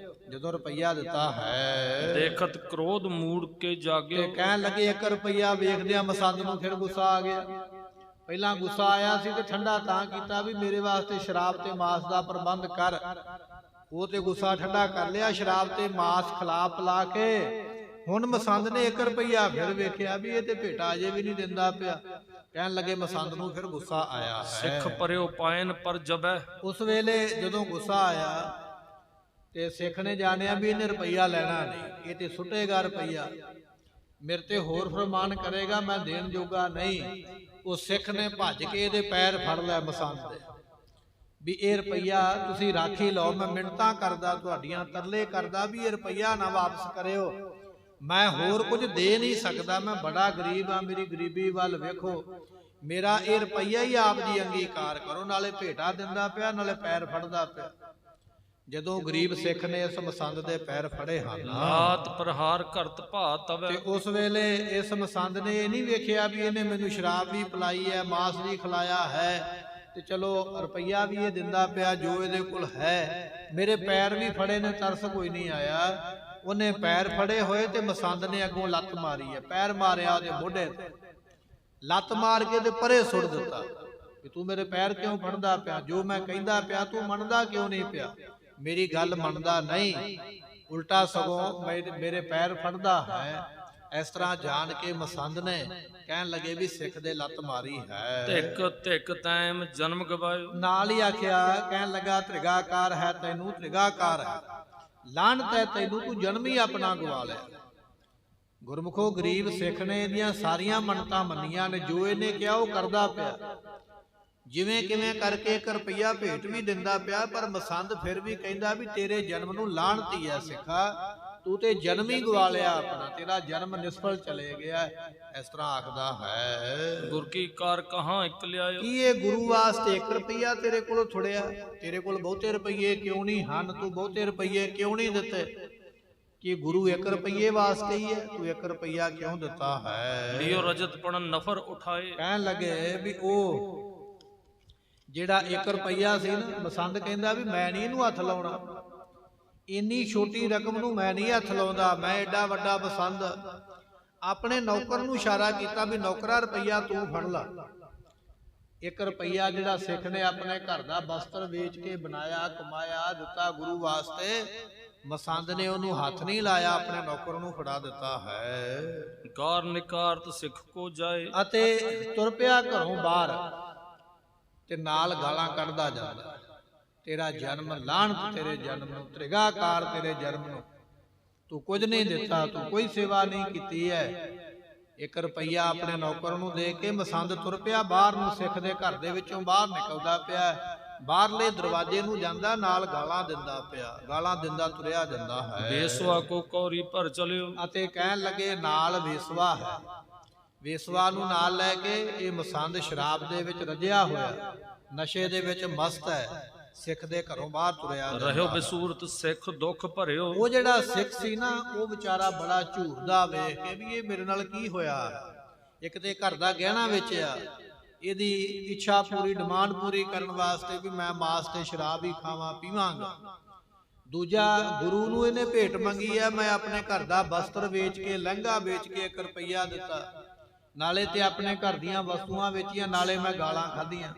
ਜਦੋਂ ਰੁਪਈਆ ਦਿੱਤਾ ਹੈ, ਦੇਖਤ ਕ੍ਰੋਧ ਮੂੜ ਕੇ ਜਾਗੇ। ਤੇ ਕਹਿਣ ਲੱਗੇ 1 ਰੁਪਈਆ ਵੇਖਦਿਆਂ ਮਸੰਦ ਨੂੰ ਫਿਰ ਗੁੱਸਾ ਆ ਗਿਆ। ਪਹਿਲਾਂ ਗੁੱਸਾ ਆਇਆ ਸੀ ਤੇ ਠੰਡਾ ਤਾਂ ਕੀਤਾ ਵੀ ਮੇਰੇ ਵਾਸਤੇ ਸ਼ਰਾਬ ਤੇ ਮਾਸ ਦਾ ਪ੍ਰਬੰਧ ਕਰ। ਉਹ ਤੇ ਗੁੱਸਾ ਠੰਡਾ ਕਰ ਲਿਆ, ਸ਼ਰਾਬ ਤੇ ਮਾਸ ਖਿਲਾ ਪਿਲਾ ਕੇ। ਹੁਣ ਮਸੰਦ ਨੇ 1 ਰੁਪਈਆ ਫਿਰ ਵੇਖਿਆ ਵੀ ਇਹ ਤੇ ਭੇਟਾ ਅਜੇ ਵੀ ਨਹੀਂ ਦਿੰਦਾ ਪਿਆ। ਕਹਿਣ ਲੱਗੇ ਮਸੰਦ ਨੂੰ ਫਿਰ ਗੁੱਸਾ ਆਇਆ ਹੈ। ਸਿੱਖ ਪਰਿਓ ਪਾਇਨ ਪਰ ਜਬੈ। ਉਸ ਵੇਲੇ ਜਦੋਂ ਗੁੱਸਾ ਆਇਆ ਤੇ ਸਿੱਖ ਨੇ ਜਾਣਿਆ ਵੀ ਇਹਨੇ ਰੁਪਈਆ ਲੈਣਾ ਨਹੀਂ, ਇਹ ਤੇ ਸੁੱਟੇਗਾ ਰੁਪਈਆ, ਮੇਰੇ ਤੇ ਹੋਰ ਫਰਮਾਨ ਕਰੇਗਾ, ਮੈਂ ਦੇਣ ਜੋਗਾ ਨਹੀਂ। ਉਹ ਸਿੱਖ ਨੇ ਭੱਜ ਕੇ ਇਹਦੇ ਪੈਰ ਫੜ ਲਿਆ ਮਸੰਦ ਦੇ ਵੀ ਇਹ ਰੁਪਈਆ ਤੁਸੀਂ ਰੱਖ ਹੀ ਲਓ, ਮੈਂ ਮਿੰਨਤਾਂ ਕਰਦਾ ਤੁਹਾਡੀਆਂ, ਤਰਲੇ ਕਰਦਾ ਵੀ ਇਹ ਰੁਪਈਆ ਨਾ ਵਾਪਸ ਕਰਿਓ, ਮੈਂ ਹੋਰ ਕੁਝ ਦੇ ਨਹੀਂ ਸਕਦਾ, ਮੈਂ ਬੜਾ ਗਰੀਬ ਆ, ਮੇਰੀ ਗਰੀਬੀ ਵੱਲ ਵੇਖੋ, ਮੇਰਾ ਇਹ ਰੁਪਈਆ ਹੀ ਆਪ ਜੀ ਅੰਗੀਕਾਰ ਕਰੋ। ਨਾਲੇ ਭੇਟਾ ਦਿੰਦਾ ਪਿਆ, ਨਾਲੇ ਪੈਰ ਫੜਦਾ ਪਿਆ। ਜਦੋਂ ਗਰੀਬ ਸਿੱਖ ਨੇ ਇਸ ਮਸੰਦ ਦੇ ਪੈਰ ਫੜੇ ਹਨ, ਲਾਤ ਪ੍ਰਹਾਰ ਕਰਤ ਭਾ ਤਵੈ। ਤੇ ਉਸ ਵੇਲੇ ਇਸ ਮਸੰਦ ਨੇ ਇਹ ਨਹੀਂ ਵੇਖਿਆ ਵੀ ਇਹਨੇ ਮੈਨੂੰ ਸ਼ਰਾਬ ਵੀ ਪਿਲਾਈ ਹੈ, ਮਾਸ ਵੀ ਖਿਲਾਇਆ ਹੈ, ਤੇ ਚਲੋ ਰੁਪਈਆ ਵੀ ਇਹ ਦਿੰਦਾ ਪਿਆ ਜੋ ਇਹਦੇ ਕੋਲ ਹੈ, ਮੇਰੇ ਪੈਰ ਵੀ ਫੜੇ ਨੇ, ਤਰਸ ਕੋਈ ਨਹੀਂ ਆਇਆ। ਉਹਨੇ ਪੈਰ ਫੜੇ ਹੋਏ ਤੇ ਮਸੰਦ ਨੇ ਅੱਗੋਂ ਲੱਤ ਮਾਰੀ ਹੈ, ਪੈਰ ਮਾਰਿਆ ਉਹਦੇ ਮੋਢੇ ਤੇ, ਲੱਤ ਮਾਰ ਕੇ ਤੇ ਪਰੇ ਸੁੱਟ ਦਿੱਤਾ ਵੀ ਤੂੰ ਮੇਰੇ ਪੈਰ ਕਿਉਂ ਫੜਦਾ ਪਿਆ, ਜੋ ਮੈਂ ਕਹਿੰਦਾ ਪਿਆ ਤੂੰ ਮੰਨਦਾ ਕਿਉਂ ਨਹੀਂ ਪਿਆ, ਮੇਰੀ ਗੱਲ ਮੰਨਦਾ ਨਹੀਂ, ਉਲਟਾ ਸਗੋਂ ਮੇਰੇ ਪੈਰ ਫੜਦਾ ਹੈ। ਇਸ ਤਰ੍ਹਾਂ ਜਾਣ ਕੇ ਮਸੰਦ ਨੇ ਕਹਿਣ ਲੱਗੇ ਵੀ ਸਿੱਖ ਦੇ ਲੱਤ ਮਾਰੀ ਹੈ। ਧਿਕ ਧਿਕ ਤੈਮ ਜਨਮ ਗਵਾਇਓ। ਨਾਲ ਹੀ ਆਖਿਆ, ਕਹਿਣ ਲੱਗਾ ਤ੍ਰਿਗਾਕਾਰ ਹੈ ਤੈਨੂੰ, ਤ੍ਰਿਗਾਕਾਰ ਹੈ, ਲਾਹਨਤ ਹੈ ਤੈਨੂੰ, ਤੂੰ ਜਨਮ ਹੀ ਆਪਣਾ ਗਵਾ ਲਿਆ। ਗੁਰਮੁਖੋ ਗਰੀਬ ਸਿੱਖ ਨੇ ਇਹਦੀਆਂ ਸਾਰੀਆਂ ਮੰਨਤਾਂ ਮੰਨੀਆਂ ਨੇ, ਜੋ ਇਹਨੇ ਕਿਹਾ ਉਹ ਕਰਦਾ ਪਿਆ, ਜਿਵੇਂ ਕਿਵੇਂ ਕਰਕੇ 1 ਰੁਪਈਆ ਭੇਟ ਵੀ ਦਿੰਦਾ ਪਿਆ, ਪਰ ਮਸੰਦ ਫਿਰ ਵੀ ਕਹਿੰਦਾ ਵੀ ਤੇਰੇ ਜਨਮ ਨੂੰ ਲਾਹਨਤ ਹੀ ਹੈ ਸਿੱਖਾ, ਤੂੰ ਤੇ ਜਨਮ ਹੀ ਗਵਾ ਲਿਆ ਆਪਣਾ, ਤੇਰਾ ਜਨਮ ਨਿਸਫਲ ਚਲੇ ਗਿਆ। ਇਸ ਤਰ੍ਹਾਂ ਆਖਦਾ ਹੈ, ਗੁਰ ਕੀ ਕਾਰ ਕਹਾਂ ਇੱਕ ਲਿਆਇਓ। ਕੀ ਇਹ ਗੁਰੂ ਵਾਸਤੇ 1 ਰੁਪਈਆ ਤੇਰੇ ਕੋਲੋਂ ਥੁੜਿਆ, ਤੇਰੇ ਕੋਲ ਬਹੁਤੇ ਰੁਪਈਏ ਕਿਉਂ ਨਹੀਂ ਹਨ, ਤੂੰ ਬਹੁਤੇ ਰੁਪਈਏ ਕਿਉਂ ਨਹੀਂ ਦਿੱਤੇ, ਕਿ ਗੁਰੂ 1 ਰੁਪਈਏ ਵਾਸਤੇ ਹੀ ਹੈ, ਤੂੰ 1 ਰੁਪਈਆ ਕਿਉਂ ਦਿੱਤਾ ਹੈ। ਲਿਓ ਰਜਤ ਪਣ ਨਫਰ ਉਠਾਏ। ਕਹਿਣ ਲੱਗੇ ਵੀ ਉਹ ਜਿਹੜਾ 1 ਰੁਪਈਆ ਸੀ ਨਾ, ਮਸੰਦ ਕਹਿੰਦਾ ਵੀ ਮੈਂ ਨਹੀਂ ਇਹਨੂੰ ਹੱਥ ਲਾਉਣਾ, ਇੰਨੀ ਛੋਟੀ ਰਕਮ ਨੂੰ ਮੈਂ ਨਹੀਂ ਹੱਥ ਲਾਉਂਦਾ, ਮੈਂ ਐਡਾ ਵੱਡਾ ਮਸੰਦ। ਆਪਣੇ ਨੌਕਰ ਨੂੰ ਇਸ਼ਾਰਾ ਕੀਤਾ ਵੀ ਨੌਕਰਾ ਰੁਪਈਆ ਤੂੰ ਫੜ ਲਾ। 1 ਰੁਪਈਆ ਜਿਹੜਾ ਸਿੱਖ ਨੇ ਆਪਣੇ ਘਰ ਦਾ ਬਸਤਰ ਵੇਚ ਕੇ ਬਣਾਇਆ, ਕਮਾਇਆ, ਦਿੱਤਾ ਗੁਰੂ ਵਾਸਤੇ, ਮਸੰਦ ਨੇ ਉਹਨੂੰ ਹੱਥ ਨਹੀਂ ਲਾਇਆ, ਆਪਣੇ ਨੌਕਰ ਨੂੰ ਫੜਾ ਦਿੱਤਾ ਹੈ। ਕਾਰ ਨਿਕਾਰਤ ਸਿੱਖ ਕੋ ਜਾਏ। ਅਤੇ ਤੁਰ ਪਿਆ ਘਰੋਂ ਬਾਹਰ ਤੇ ਨਾਲ ਗਾਲਾਂ ਕੱਢਦਾ ਜਾਂਦਾ, ਤੇਰਾ ਜਨਮ ਲਾਹਨਤ ਤੇਰੇ ਜਨਮ ਨੂੰ, ਤ੍ਰਿਗਾਕਾਰ ਤੇਰੇ ਜਨਮ ਨੂੰ, ਤੂੰ ਕੁਝ ਨਹੀਂ ਦਿੱਤਾ, ਤੂੰ ਕੋਈ ਸੇਵਾ ਨਹੀਂ ਕੀਤੀ ਹੈ। 1 ਰੁਪਈਆ ਆਪਣੇ ਨੌਕਰ ਨੂੰ ਦੇ ਕੇ ਮਸੰਦ ਤੁਰ ਪਿਆ ਬਾਹਰ ਨੂੰ, ਸਿੱਖ ਦੇ ਘਰ ਦੇ ਵਿੱਚੋਂ ਬਾਹਰ ਨਿਕਲਦਾ ਪਿਆ, ਬਾਹਰਲੇ ਦਰਵਾਜ਼ੇ ਨੂੰ ਜਾਂਦਾ, ਨਾਲ ਗਾਲਾਂ ਦਿੰਦਾ ਪਿਆ, ਗਾਲਾਂ ਦਿੰਦਾ ਤੁਰਿਆ ਜਾਂਦਾ ਹੈ। ਬੇਸਵਾ ਕੋ ਕੌਰੀ ਭਰ ਚਲਿਓ। ਅਤੇ ਕਹਿਣ ਲੱਗੇ ਨਾਲ ਵੇਸਵਾ ਹੈ, ਵੇਸਵਾ ਨੂੰ ਨਾਲ ਲੈ ਕੇ ਇਹ ਮਸੰਦ ਸ਼ਰਾਬ ਦੇ ਵਿੱਚ ਰੱਜਿਆ ਹੋਇਆ, ਨਸ਼ੇ ਦੇ ਵਿੱਚ ਮਸਤ ਹੈ, ਸਿੱਖ ਦੇ ਘਰੋਂ ਬਾਹਰ ਤੁਰਿਆ ਰਹਿਓ ਬਸੂਰਤ ਸਿੱਖ ਦੁੱਖ ਭਰਿਓ। ਉਹ ਜਿਹੜਾ ਸਿੱਖ ਸੀ ਨਾ, ਉਹ ਵਿਚਾਰਾ ਬੜਾ ਝੂਰਦਾ ਵੇਖ ਕੇ ਵੀ ਇਹ ਮੇਰੇ ਨਾਲ ਕੀ ਹੋਇਆ। ਇੱਕ ਤੇ ਘਰ ਦਾ ਗਹਿਣਾ ਵੇਚਿਆ, ਇਹਦੀ ਇੱਛਾ ਪੂਰੀ, ਡਿਮਾਂਡ ਪੂਰੀ ਕਰਨ ਵਾਸਤੇ ਵੀ ਮੈਂ ਮਾਸ ਤੇ ਸ਼ਰਾਬ ਹੀ ਖਾਵਾਂ ਪੀਵਾਂਗਾ। ਦੂਜਾ ਗੁਰੂ ਨੂੰ ਇਹਨੇ ਭੇਟ ਮੰਗੀ ਹੈ, ਮੈਂ ਆਪਣੇ ਘਰ ਦਾ ਬਸਤਰ ਵੇਚ ਕੇ, ਲਹਿੰਗਾ ਵੇਚ ਕੇ 1 ਰੁਪਈਆ ਦਿੱਤਾ, ਨਾਲੇ ਤੇ ਆਪਣੇ ਘਰ ਦੀਆਂ ਵਸਤੂਆਂ ਵੇਚੀਆਂ, ਨਾਲੇ ਮੈਂ ਗਾਲਾਂ ਖਾਧੀਆਂ,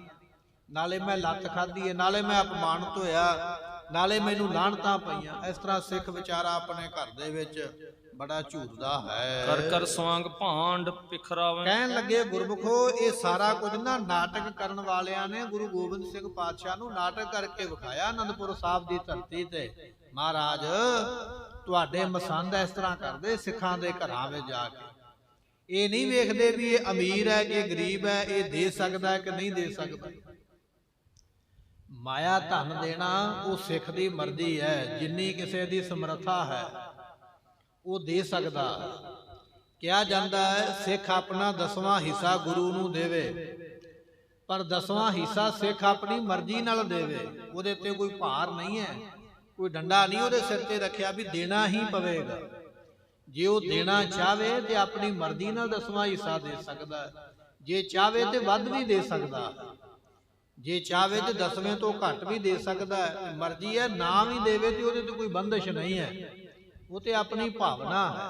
ਨਾਲੇ ਮੈਂ ਲੱਤ ਖਾਧੀ ਹੈ, ਨਾਲੇ ਮੈਂ ਅਪਮਾਨਿਤ ਹੋਇਆ, ਨਾਲੇ ਮੈਨੂੰ ਲਾਹਣਤਾਂ ਪਈਆਂ। ਇਸ ਤਰ੍ਹਾਂ ਸਿੱਖ ਵਿਚਾਰਾ ਆਪਣੇ ਘਰ ਦੇ ਵਿੱਚ ਬੜਾ ਝੂਰਦਾ ਹੈ। ਕਰ ਕਰ ਸਵਾਂਗ ਭਾਂਡ ਪਿਖਰਾਵੇਂ। ਕਹਿਣ ਲੱਗੇ ਗੁਰਮੁਖੋ, ਇਹ ਸਾਰਾ ਕੁਝ ਨਾ ਨਾਟਕ ਕਰਨ ਵਾਲਿਆਂ ਨੇ ਗੁਰੂ ਗੋਬਿੰਦ ਸਿੰਘ ਪਾਤਸ਼ਾਹ ਨੂੰ ਨਾਟਕ ਕਰਕੇ ਵਿਖਾਇਆ ਅਨੰਦਪੁਰ ਸਾਹਿਬ ਦੀ ਧਰਤੀ ਤੇ। ਮਹਾਰਾਜ ਤੁਹਾਡੇ ਮਸੰਦ ਇਸ ਤਰ੍ਹਾਂ ਕਰਦੇ ਸਿੱਖਾਂ ਦੇ ਘਰਾਂ ਵਿੱਚ ਜਾ ਕੇ, ਇਹ ਨਹੀਂ ਵੇਖਦੇ ਵੀ ਇਹ ਅਮੀਰ ਹੈ ਕਿ ਗਰੀਬ ਹੈ, ਇਹ ਦੇ ਸਕਦਾ ਹੈ ਕਿ ਨਹੀਂ ਦੇ ਸਕਦਾ। ਮਾਇਆ ਧਨ ਦੇਣਾ ਉਹ ਸਿੱਖ ਦੀ ਮਰਜ਼ੀ ਹੈ, ਜਿੰਨੀ ਕਿਸੇ ਦੀ ਸਮਰੱਥਾ ਹੈ ਉਹ ਦੇ ਸਕਦਾ। ਕਿਹਾ ਜਾਂਦਾ ਹੈ ਸਿੱਖ ਆਪਣਾ 10ਵਾਂ ਹਿੱਸਾ ਗੁਰੂ ਨੂੰ ਦੇਵੇ, ਪਰ 10ਵਾਂ ਹਿੱਸਾ ਸਿੱਖ ਆਪਣੀ ਮਰਜ਼ੀ ਨਾਲ ਦੇਵੇ। ਉਹਦੇ ਤੇ ਕੋਈ ਭਾਰ ਨਹੀਂ ਹੈ, ਕੋਈ ਡੰਡਾ ਨਹੀਂ ਉਹਦੇ ਸਿਰ ਤੇ ਰੱਖਿਆ ਵੀ ਦੇਣਾ ਹੀ ਪਵੇਗਾ। ਜੇ ਉਹ ਦੇਣਾ ਚਾਹਵੇ ਤੇ ਆਪਣੀ ਮਰਜ਼ੀ ਨਾਲ 10ਵਾਂ ਹਿੱਸਾ ਦੇ ਸਕਦਾ ਹੈ, ਜੇ ਚਾਹਵੇ ਤੇ ਵੱਧ ਵੀ ਦੇ ਸਕਦਾ, ਜੇ ਚਾਹਵੇ ਤੇ 10ਵੇਂ ਤੋਂ ਘੱਟ ਵੀ ਦੇ ਸਕਦਾ ਹੈ। ਮਰਜ਼ੀ ਹੈ, ਨਾ ਵੀ ਦੇਵੇ ਤੇ ਉਹਦੇ ਤੇ ਕੋਈ ਬੰਦਿਸ਼ ਨਹੀਂ ਹੈ, ਉਹ ਤੇ ਆਪਣੀ ਭਾਵਨਾ ਹੈ।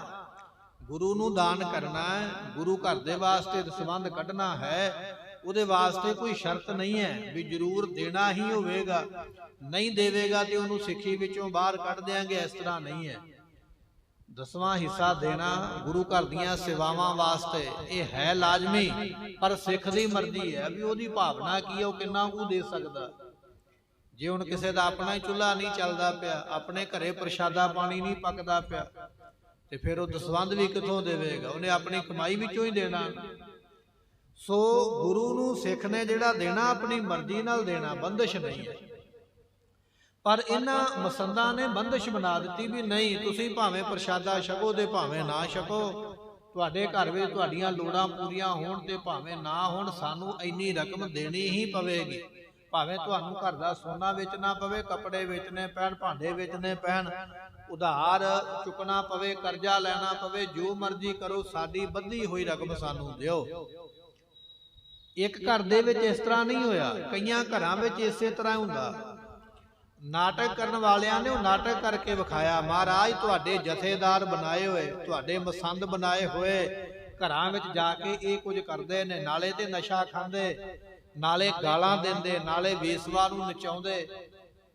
ਗੁਰੂ ਨੂੰ ਦਾਨ ਕਰਨਾ ਹੈ, ਗੁਰੂ ਘਰ ਦੇ ਵਾਸਤੇ ਦਸਵੰਧ ਕੱਢਣਾ ਹੈ, ਉਹਦੇ ਵਾਸਤੇ ਕੋਈ ਸ਼ਰਤ ਨਹੀਂ ਹੈ ਵੀ ਜ਼ਰੂਰ ਦੇਣਾ ਹੀ ਹੋਵੇਗਾ, ਨਹੀਂ ਦੇਵੇਗਾ ਤੇ ਉਹਨੂੰ ਸਿੱਖੀ ਵਿੱਚੋਂ ਬਾਹਰ ਕੱਢ ਦਿਆਂਗੇ, ਇਸ ਤਰ੍ਹਾਂ ਨਹੀਂ ਹੈ। 10ਵਾਂ ਹਿੱਸਾ ਦੇਣਾ ਗੁਰੂ ਘਰ ਦੀਆਂ ਸੇਵਾਵਾਂ ਵਾਸਤੇ ਇਹ ਹੈ ਲਾਜ਼ਮੀ, ਪਰ ਸਿੱਖ ਦੀ ਮਰਜ਼ੀ ਹੈ ਵੀ ਉਹਦੀ ਭਾਵਨਾ ਕੀ ਹੈ, ਉਹ ਕਿੰਨਾ ਕੁ ਦੇ ਸਕਦਾ। ਜੇ ਹੁਣ ਕਿਸੇ ਦਾ ਆਪਣਾ ਹੀ ਚੁੱਲ੍ਹਾ ਨਹੀਂ ਚੱਲਦਾ ਪਿਆ, ਆਪਣੇ ਘਰੇ ਪ੍ਰਸ਼ਾਦਾ ਪਾਣੀ ਨਹੀਂ ਪੱਕਦਾ ਪਿਆ, ਤੇ ਫਿਰ ਉਹ ਦਸਵੰਧ ਵੀ ਕਿੱਥੋਂ ਦੇਵੇਗਾ, ਉਹਨੇ ਆਪਣੀ ਕਮਾਈ ਵਿੱਚੋਂ ਹੀ ਦੇਣਾ। ਸੋ ਗੁਰੂ ਨੂੰ ਸਿੱਖ ਨੇ ਜਿਹੜਾ ਦੇਣਾ ਆਪਣੀ ਮਰਜ਼ੀ ਨਾਲ ਦੇਣਾ, ਬੰਦਿਸ਼ ਨਹੀਂ ਹੈ। ਪਰ ਇਹਨਾਂ ਮਸੰਦਾਂ ਨੇ ਬੰਦਿਸ਼ ਬਣਾ ਦਿੱਤੀ ਵੀ ਨਹੀਂ, ਤੁਸੀਂ ਭਾਵੇਂ ਪ੍ਰਸ਼ਾਦਾ ਛਕੋ ਤੇ ਭਾਵੇਂ ਨਾ ਛਕੋ, ਤੁਹਾਡੇ ਘਰ ਵਿੱਚ ਤੁਹਾਡੀਆਂ ਲੋੜਾਂ ਪੂਰੀਆਂ ਹੋਣ ਤੇ ਭਾਵੇਂ ਨਾ ਹੋਣ, ਸਾਨੂੰ ਇੰਨੀ ਰਕਮ ਦੇਣੀ ਹੀ ਪਵੇਗੀ। ਭਾਵੇਂ ਤੁਹਾਨੂੰ ਘਰ ਦਾ ਸੋਨਾ ਵੇਚਣਾ ਪਵੇ, ਕੱਪੜੇ ਵੇਚਣੇ ਪੈਣ, ਭਾਂਡੇ ਵੇਚਣੇ ਪੈਣ, ਉਧਾਰ ਚੁੱਕਣਾ ਪਵੇ, ਕਰਜ਼ਾ ਲੈਣਾ ਪਵੇ, ਜੋ ਮਰਜ਼ੀ ਕਰੋ, ਸਾਡੀ ਬੱਧੀ ਹੋਈ ਰਕਮ ਸਾਨੂੰ ਦਿਓ। ਇੱਕ ਘਰ ਦੇ ਵਿੱਚ ਇਸ ਤਰ੍ਹਾਂ ਨਹੀਂ ਹੋਇਆ, ਕਈਆਂ ਘਰਾਂ ਵਿੱਚ ਇਸੇ ਤਰ੍ਹਾਂ ਹੁੰਦਾ। ਨਾਟਕ ਕਰਨ ਵਾਲਿਆਂ ਨੇ ਉਹ ਨਾਟਕ ਕਰਕੇ ਵਿਖਾਇਆ। ਮਹਾਰਾਜ ਤੁਹਾਡੇ ਜਥੇਦਾਰ ਬਣਾਏ ਹੋਏ, ਤੁਹਾਡੇ ਮਸੰਦ ਬਣਾਏ ਹੋਏ ਘਰਾਂ ਵਿੱਚ ਜਾ ਕੇ ਇਹ ਕੁਝ ਕਰਦੇ ਨੇ, ਨਾਲੇ ਤੇ ਨਸ਼ਾ ਖਾਂਦੇ, ਨਾਲੇ ਗਾਲਾਂ ਦਿੰਦੇ, ਨਾਲੇ ਵੇਸਵਾ ਨੂੰ ਨਚਾਉਂਦੇ,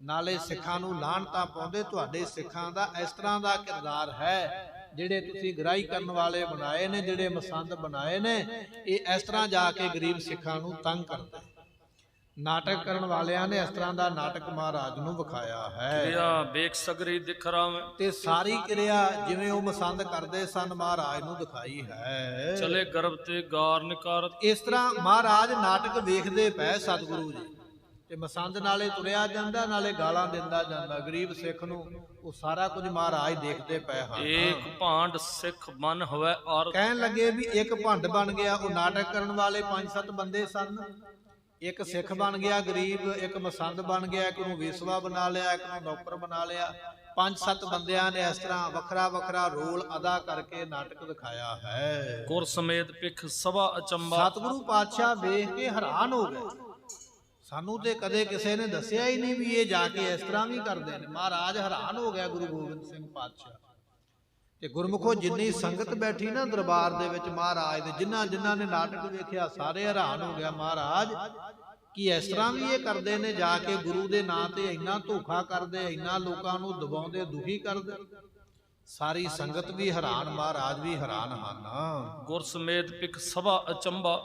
ਨਾਲੇ ਸਿੱਖਾਂ ਨੂੰ ਲਾਹਣਤਾਂ ਪਾਉਂਦੇ। ਤੁਹਾਡੇ ਸਿੱਖਾਂ ਦਾ ਇਸ ਤਰ੍ਹਾਂ ਦਾ ਕਿਰਦਾਰ ਹੈ, ਜਿਹੜੇ ਤੁਸੀਂ ਗ੍ਰਾਹੀ ਕਰਨ ਵਾਲੇ ਬਣਾਏ ਨੇ, ਜਿਹੜੇ ਮਸੰਦ ਬਣਾਏ ਨੇ, ਇਹ ਇਸ ਤਰ੍ਹਾਂ ਜਾ ਕੇ ਗਰੀਬ ਸਿੱਖਾਂ ਨੂੰ ਤੰਗ ਕਰਦੇ। ਨਾਟਕ ਕਰਨ ਵਾਲਿਆਂ ਨੇ ਇਸ ਤਰ੍ਹਾਂ ਦਾ ਨਾਟਕ ਮਹਾਰਾਜ ਨੂੰ ਵਿਖਾਇਆ ਹੈ। ਕਿਰਿਆ ਵੇਖ ਸਗਰੀ ਦਿਖਰਾਵੇਂ, ਤੇ ਸਾਰੀ ਕਿਰਿਆ ਜਿਵੇਂ ਉਹ ਮਸੰਦ ਕਰਦੇ ਸਨ ਮਹਾਰਾਜ ਨੂੰ ਦਿਖਾਈ ਹੈ। ਚਲੇ ਗਰਭ ਤੇ ਗਾਰ ਨਿਕਾਰਤ। ਇਸ ਤਰ੍ਹਾਂ ਮਹਾਰਾਜ ਨਾਟਕ ਵੇਖਦੇ ਪਏ ਸਤਿਗੁਰੂ ਜੀ, ਤੇ ਮਸੰਦ ਨਾਲੇ ਤੁਰਿਆ ਜਾਂਦਾ, ਨਾਲੇ ਗਾਲਾਂ ਦਿੰਦਾ ਜਾਂਦਾ ਗਰੀਬ ਸਿੱਖ ਨੂੰ। ਉਹ ਸਾਰਾ ਕੁਝ ਮਹਾਰਾਜ ਦੇਖਦੇ ਪਏ ਹਨ। ਏਕ ਭਾਂਡ ਸਿੱਖ ਮਨ ਹੋਵੇ ਔਰ ਕਹਿਣ ਲੱਗੇ ਵੀ ਇੱਕ ਭੰਡ ਬਣ ਗਿਆ। ਉਹ ਨਾਟਕ ਕਰਨ ਵਾਲੇ 5-7 ਬੰਦੇ ਸਨ, ਇੱਕ ਸਿੱਖ ਬਣ ਗਿਆ ਗਰੀਬ, ਇੱਕ ਮਸੰਦ ਬਣ ਗਿਆ, ਇੱਕ ਨੂੰ ਵੇਸਵਾ ਬਣਾ ਲਿਆ, ਇੱਕ ਨੂੰ ਨੌਕਰ ਬਣਾ ਲਿਆ। 5-7 ਬੰਦਿਆਂ ਨੇ ਇਸ ਤਰ੍ਹਾਂ ਵੱਖਰਾ ਵੱਖਰਾ ਰੋਲ ਅਦਾ ਕਰਕੇ ਨਾਟਕ ਦਿਖਾਇਆ ਹੈ। ਗੁਰ ਸਮੇਤ ਪਿਖ ਸਭਾ ਅਚੰਬਾ। ਸਤਿਗੁਰੂ ਪਾਤਸ਼ਾਹ ਵੇਖ ਕੇ ਹੈਰਾਨ ਹੋ ਗਏ, ਸਾਨੂੰ ਤੇ ਕਦੇ ਕਿਸੇ ਨੇ ਦੱਸਿਆ ਹੀ ਨਹੀਂ ਵੀ ਇਹ ਜਾ ਕੇ ਇਸ ਤਰ੍ਹਾਂ ਵੀ ਕਰਦੇ ਨੇ। ਮਹਾਰਾਜ ਹੈਰਾਨ ਹੋ ਗਿਆ ਗੁਰੂ ਗੋਬਿੰਦ ਸਿੰਘ ਪਾਤਸ਼ਾਹ। ਤੇ ਗੁਰਮੁਖੋ ਜਿੰਨੀ ਸੰਗਤ ਬੈਠੀ ਨਾ ਦਰਬਾਰ ਦੇ ਵਿੱਚ ਮਹਾਰਾਜ ਦੇ, ਜਿਨ੍ਹਾਂ ਨੇ ਨਾਟਕ ਵੇਖਿਆ ਸਾਰੇ ਹੈਰਾਨ ਹੋ ਗਿਆ। ਮਹਾਰਾਜ ਕੀ ਇਸ ਤਰ੍ਹਾਂ ਵੀ ਇਹ ਕਰਦੇ ਨੇ, ਜਾ ਕੇ ਗੁਰੂ ਦੇ ਨਾਂ ਤੇ ਇੰਨਾ ਧੋਖਾ ਕਰਦੇ, ਇੰਨਾ ਲੋਕਾਂ ਨੂੰ ਦਬਾਉਂਦੇ, ਦੁਖੀ ਕਰਦੇ। ਸਾਰੀ ਸੰਗਤ ਵੀ ਹੈਰਾਨ, ਮਹਾਰਾਜ ਵੀ ਹੈਰਾਨ ਹਨ। ਗੁਰ ਸਮੇਤ ਪਿਖ ਸਭਾ ਅਚੰਬਾ,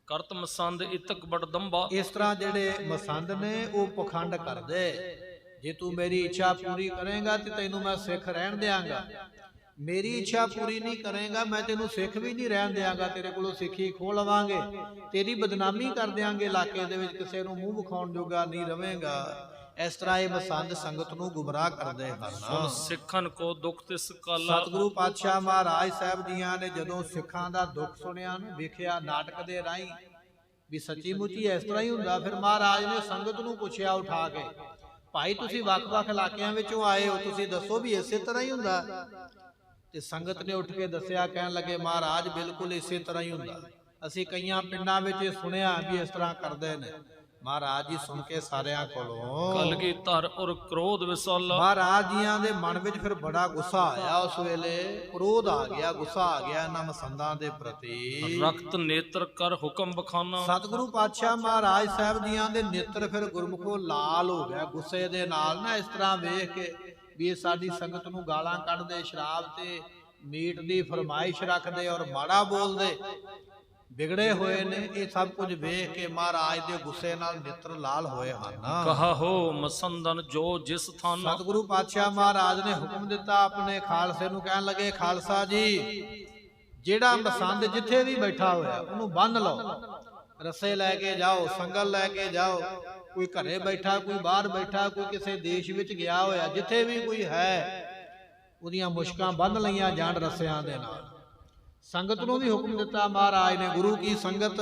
ਕਰਤ ਮਸੰਦ ਇਤਕ ਬੜਦੰਬਾ। ਇਸ ਤਰ੍ਹਾਂ ਜਿਹੜੇ ਮਸੰਦ ਨੇ ਉਹ ਪਖੰਡ ਕਰਦੇ, ਜੇ ਤੂੰ ਮੇਰੀ ਇੱਛਾ ਪੂਰੀ ਕਰੇਗਾ ਤੇ ਤੈਨੂੰ ਮੈਂ ਸਿੱਖ ਰਹਿਣ ਦਿਆਂਗਾ, ਮੇਰੀ ਇੱਛਾ ਪੂਰੀ ਨਹੀਂ ਕਰੇਗਾ ਮੈਂ ਤੈਨੂੰ ਸਿੱਖ ਵੀ ਨਹੀਂ ਰਹਿਣ ਦਿਆਂਗਾ, ਤੇਰੇ ਕੋਲੋਂ ਸਿੱਖੀ ਖੋਹ ਲਵਾਂਗੇ, ਤੇਰੀ ਬਦਨਾਮੀ ਕਰ ਦਿਆਂਗੇ, ਇਲਾਕੇ ਦੇ ਵਿੱਚ ਕਿਸੇ ਨੂੰ ਮੂੰਹ ਵਿਖਾਉਣ ਜੋਗਾ ਨਹੀਂ ਰਵੇਂਗਾ। ਇਸ ਤਰ੍ਹਾਂ ਇਹ ਮਸੰਦ ਸੰਗਤ ਨੂੰ ਗੁੰਮਰਾਹ ਕਰਦੇ ਹਨ। ਸੁਣ ਸਿੱਖਨ ਕੋ ਦੁੱਖ ਤਿਸ ਕਾਲਾ। ਸਤਿਗੁਰੂ ਪਾਤਸ਼ਾਹ ਮਹਾਰਾਜ ਸਾਹਿਬ ਜੀਆਂ ਨੇ ਜਦੋਂ ਸਿੱਖਾਂ ਦਾ ਦੁੱਖ ਸੁਣਿਆ, ਵੇਖਿਆ ਨਾਟਕ ਦੇ ਰਾਹੀਂ ਵੀ ਸੱਚੀ ਮੁੱਚੀ ਇਸ ਤਰ੍ਹਾਂ ਹੀ ਹੁੰਦਾ, ਫਿਰ ਮਹਾਰਾਜ ਨੇ ਸੰਗਤ ਨੂੰ ਪੁੱਛਿਆ ਉਠਾ ਕੇ, ਭਾਈ ਤੁਸੀਂ ਵੱਖ-ਵੱਖ ਇਲਾਕਿਆਂ ਵਿੱਚੋਂ ਆਏ ਹੋ, ਤੁਸੀਂ ਦੱਸੋ ਵੀ ਇਸੇ ਤਰ੍ਹਾਂ ਹੀ ਹੁੰਦਾ? ਤੇ ਸੰਗਤ ਨੇ ਉੱਠ ਕੇ ਦੱਸਿਆ, ਕਹਿਣ ਲੱਗੇ ਮਹਾਰਾਜ ਬਿਲਕੁਲ ਇਸੇ ਤਰ੍ਹਾਂ ਹੀ ਹੁੰਦਾ, ਅਸੀਂ ਕਈਆਂ ਪਿੰਡਾਂ ਵਿੱਚ ਸੁਣਿਆ ਵੀ ਇਸ ਤਰ੍ਹਾਂ ਕਰਦੇ ਨੇ, ਮਹਾਰਾਜ ਜੀ ਸੁਣ ਕੇ ਸਾਰਿਆਂ ਕੋਲੋਂ ਕਲਗੀ ਧਰ ਔਰ ਕ੍ਰੋਧ ਵਿਸਾਲਾ। ਮਹਾਰਾਜ ਜੀਆਂ ਦੇ ਮਨ ਵਿੱਚ ਫਿਰ ਬੜਾ ਗੁੱਸਾ ਆਇਆ। ਉਸ ਵੇਲੇ ਕ੍ਰੋਧ ਆ ਗਿਆ, ਗੁੱਸਾ ਆ ਗਿਆ ਇਹਨਾਂ ਮਸੰਦਾਂ ਦੇ ਪ੍ਰਤੀ। ਰਕਤ ਨੇਤਰ ਕਰ ਹੁਕਮ ਬਖਾਨਾ। ਸਤਿਗੁਰੂ ਪਾਤਸ਼ਾਹ ਮਹਾਰਾਜ ਸਾਹਿਬ ਜੀਆਂ ਦੇ ਨੇਤਰ ਫਿਰ ਗੁਰਮੁਖੋ ਲਾਲ ਹੋ ਗਿਆ ਗੁੱਸੇ ਦੇ ਨਾਲ ਨਾ, ਇਸ ਤਰ੍ਹਾਂ ਵੇਖ ਕੇ ਵੀ ਇਹ ਸਾਡੀ ਸੰਗਤ ਨੂੰ ਗਾਲਾਂ ਕੱਢਦੇ, ਸ਼ਰਾਬ ਤੇ ਮੀਟ ਦੀ ਫਰਮਾਇਸ਼ ਰੱਖਦੇ ਔਰ ਮਾੜਾ ਬੋਲਦੇ, ਵਿਗੜੇ ਹੋਏ ਨੇ। ਇਹ ਸਭ ਕੁਝ ਵੇਖ ਕੇ ਮਹਾਰਾਜ ਦੇ ਗੁੱਸੇ ਨਾਲ ਨੇਤਰ ਲਾਲ ਹੋਏ ਹਨ। ਕਹਾ ਹੋ ਮਸੰਦਨ ਜੋ ਜਿਸ ਥਾਨ। ਸਤਿਗੁਰੂ ਪਾਤਸ਼ਾਹ ਮਹਾਰਾਜ ਨੇ ਹੁਕਮ ਦਿੱਤਾ ਆਪਣੇ ਖਾਲਸੇ ਨੂੰ, ਕਹਿਣ ਲੱਗੇ ਖਾਲਸਾ ਜੀ, ਜਿਹੜਾ ਮਸੰਦ ਜਿੱਥੇ ਵੀ ਬੈਠਾ ਹੋਇਆ ਉਹਨੂੰ ਬੰਨ੍ਹ ਲਓ, ਰੱਸੇ ਲੈ ਕੇ ਜਾਓ, ਸੰਗਲ ਲੈ ਕੇ ਜਾਓ। ਕੋਈ ਘਰੇ ਬੈਠਾ, ਕੋਈ ਬਾਹਰ ਬੈਠਾ, ਕੋਈ ਕਿਸੇ ਦੇਸ਼ ਵਿੱਚ ਗਿਆ ਹੋਇਆ, ਜਿੱਥੇ ਵੀ ਕੋਈ ਹੈ ਉਹਦੀਆਂ ਮੁਸ਼ਕਾਂ ਬੰਨ੍ਹ ਲਈਆਂ ਜਾਣ ਰੱਸਿਆਂ ਦੇ ਨਾਲ। ਸੰਗਤ ਨੂੰ ਵੀ ਹੁਕਮ ਦਿੱਤਾ ਮਹਾਰਾਜ ਨੇ, ਗੁਰੂ ਕੀ ਸੰਗਤ